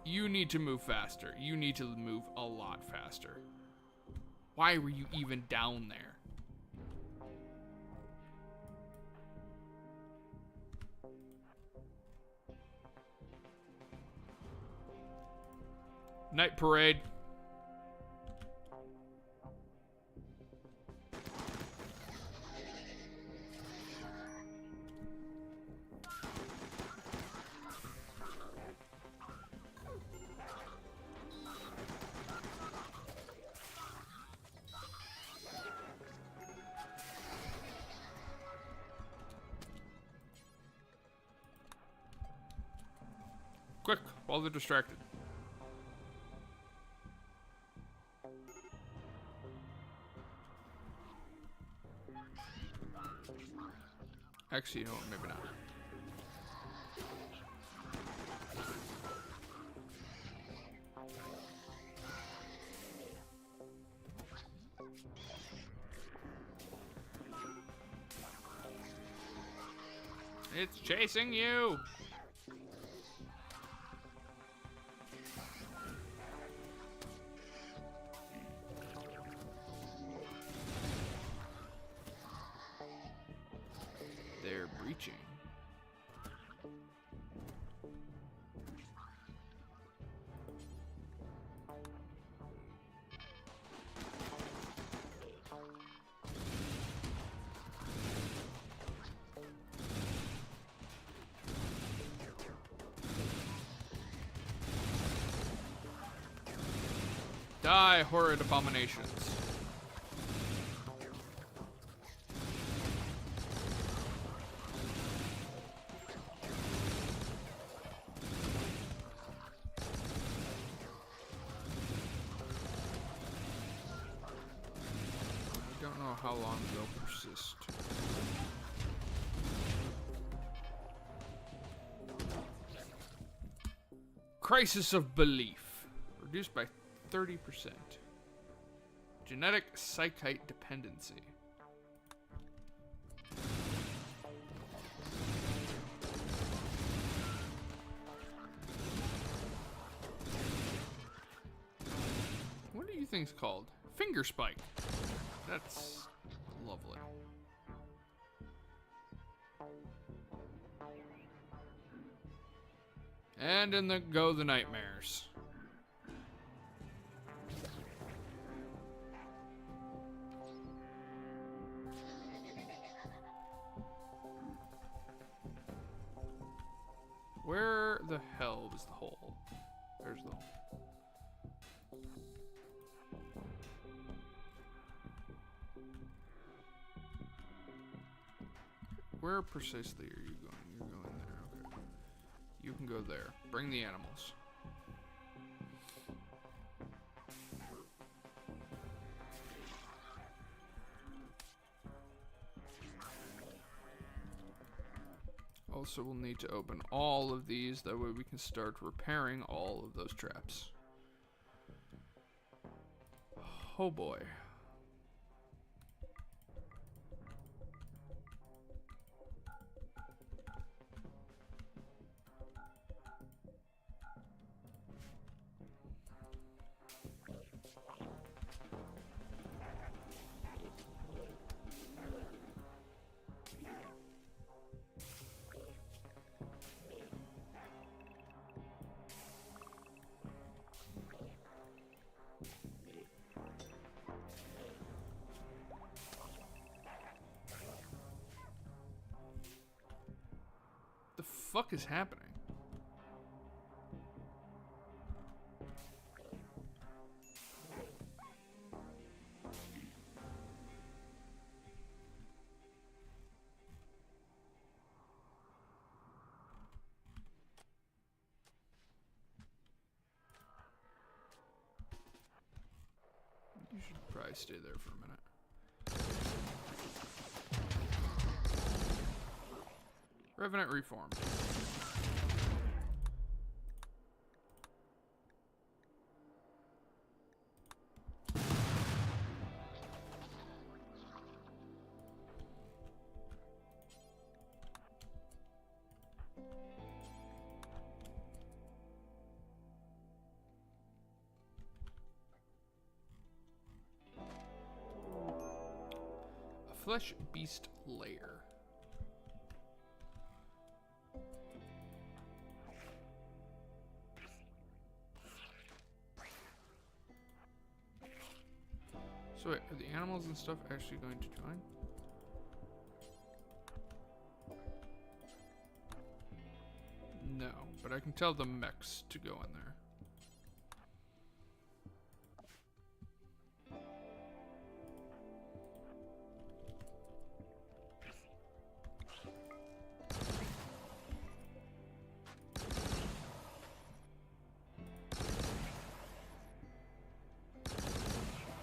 You need to move faster. You need to move a lot faster. Why were you even down there? Night parade. Quick, while they're distracted. Actually, you know what? Maybe not. It's chasing you! They're breaching. Die, horrid abominations. I don't know how long they'll persist. Crisis of belief. Reduced by 30%. Genetic psychite dependency. What do you think's called? Finger spike. That's lovely. And in go the nightmares. Where the hell is the hole? There's the hole. Where precisely are you going? You're going there, okay. You can go there. Bring the animals. Also, we'll need to open all of these, that way we can start repairing all of those traps. Oh boy. The fuck is happening? You should probably stay there for a minute. Revenant reformed. Flesh Beast Lair. So wait, are the animals and stuff actually going to join? No, but I can tell the mechs to go in there.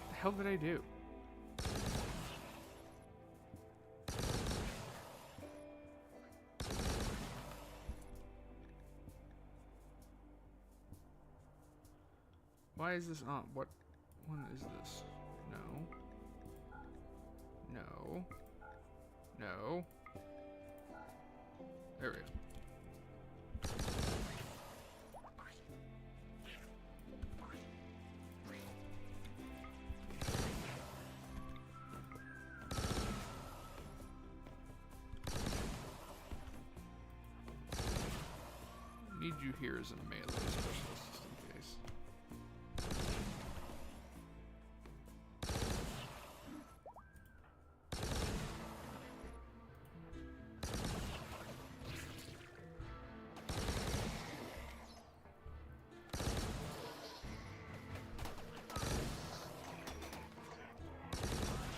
The hell did I do? Why is this on? What one is this? No. No. No. There we go. Need you here as a melee specialist just in case.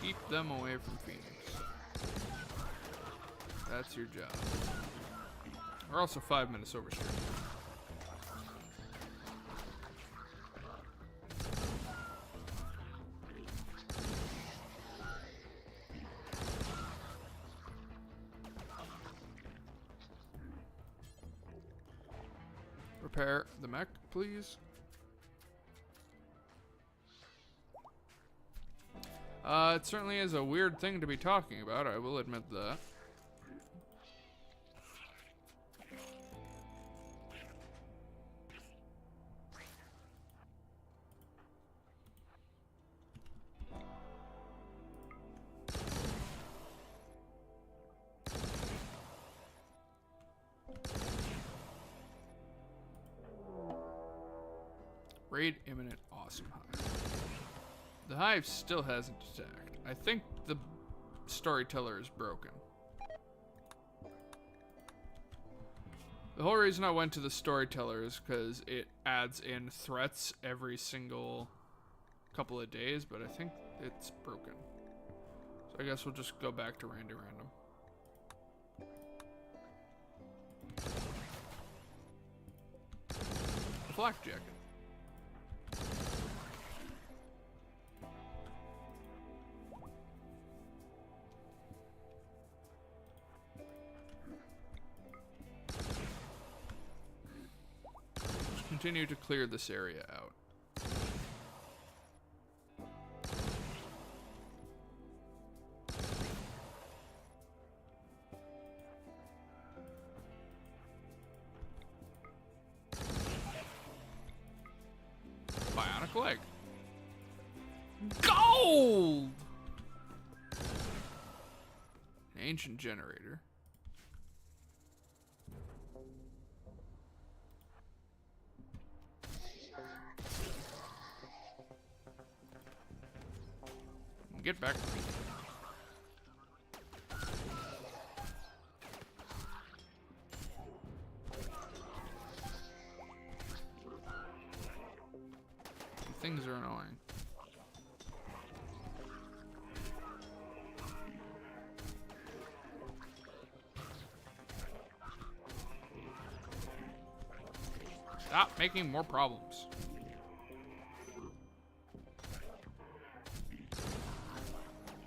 Keep them away from Phoenix. That's your job. We're also 5 minutes overstream. Repair the mech, please. It certainly is a weird thing to be talking about, I will admit that. Raid imminent. Awesome hive. The hive still hasn't attacked. I think the storyteller is broken. The whole reason I went to the storyteller is because it adds in threats every single couple of days, but I think it's broken. So I guess we'll just go back to random. Flak jacket. Just continue to clear this area out. Bionic leg. Gold! An ancient generator. Get back to me. Things are annoying. Stop making more problems.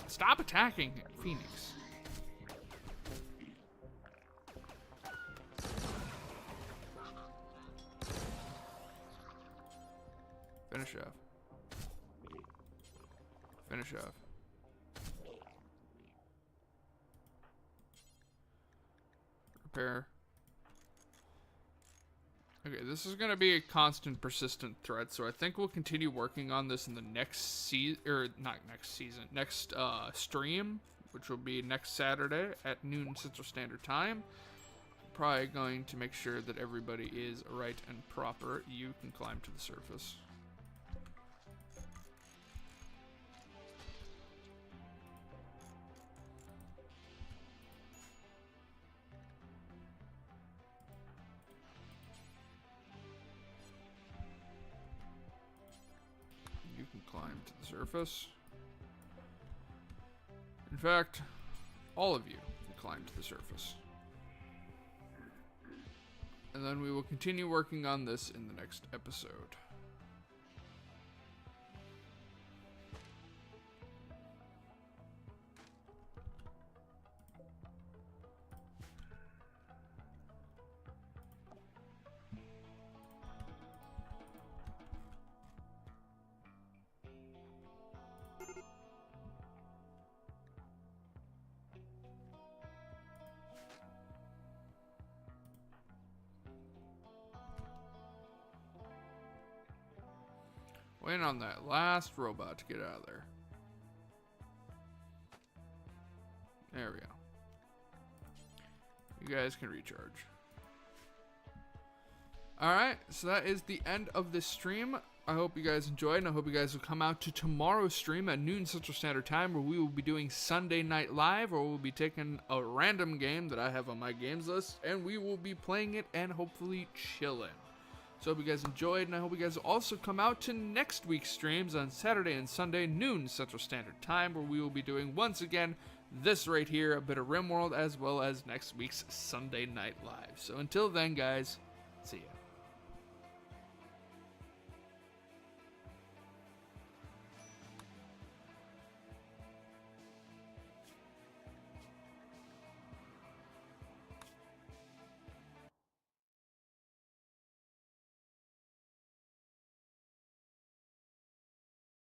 Stop attacking Phoenix. Finish off. Finish off. Repair. Okay, this is going to be a constant, persistent threat, so I think we'll continue working on this in the next season, or not next season, next stream, which will be next Saturday at noon Central Standard Time. Probably going to make sure that everybody is right and proper. You can climb to the surface. You can climb to the surface. In fact, all of you can climb to the surface. And then we will continue working on this in the next episode. Waiting on that last robot to get out of there. There we go. You guys can recharge. Alright, so that is the end of this stream. I hope you guys enjoyed, and I hope you guys will come out to tomorrow's stream at noon Central Standard Time, where we will be doing Sunday Night Live, or we'll be taking a random game that I have on my games list, and we will be playing it and hopefully chilling. So I hope you guys enjoyed, and I hope you guys will also come out to next week's streams on Saturday and Sunday, noon Central Standard Time, where we will be doing, once again, this right here, a bit of Rimworld, as well as next week's Sunday Night Live. So until then, guys, see ya.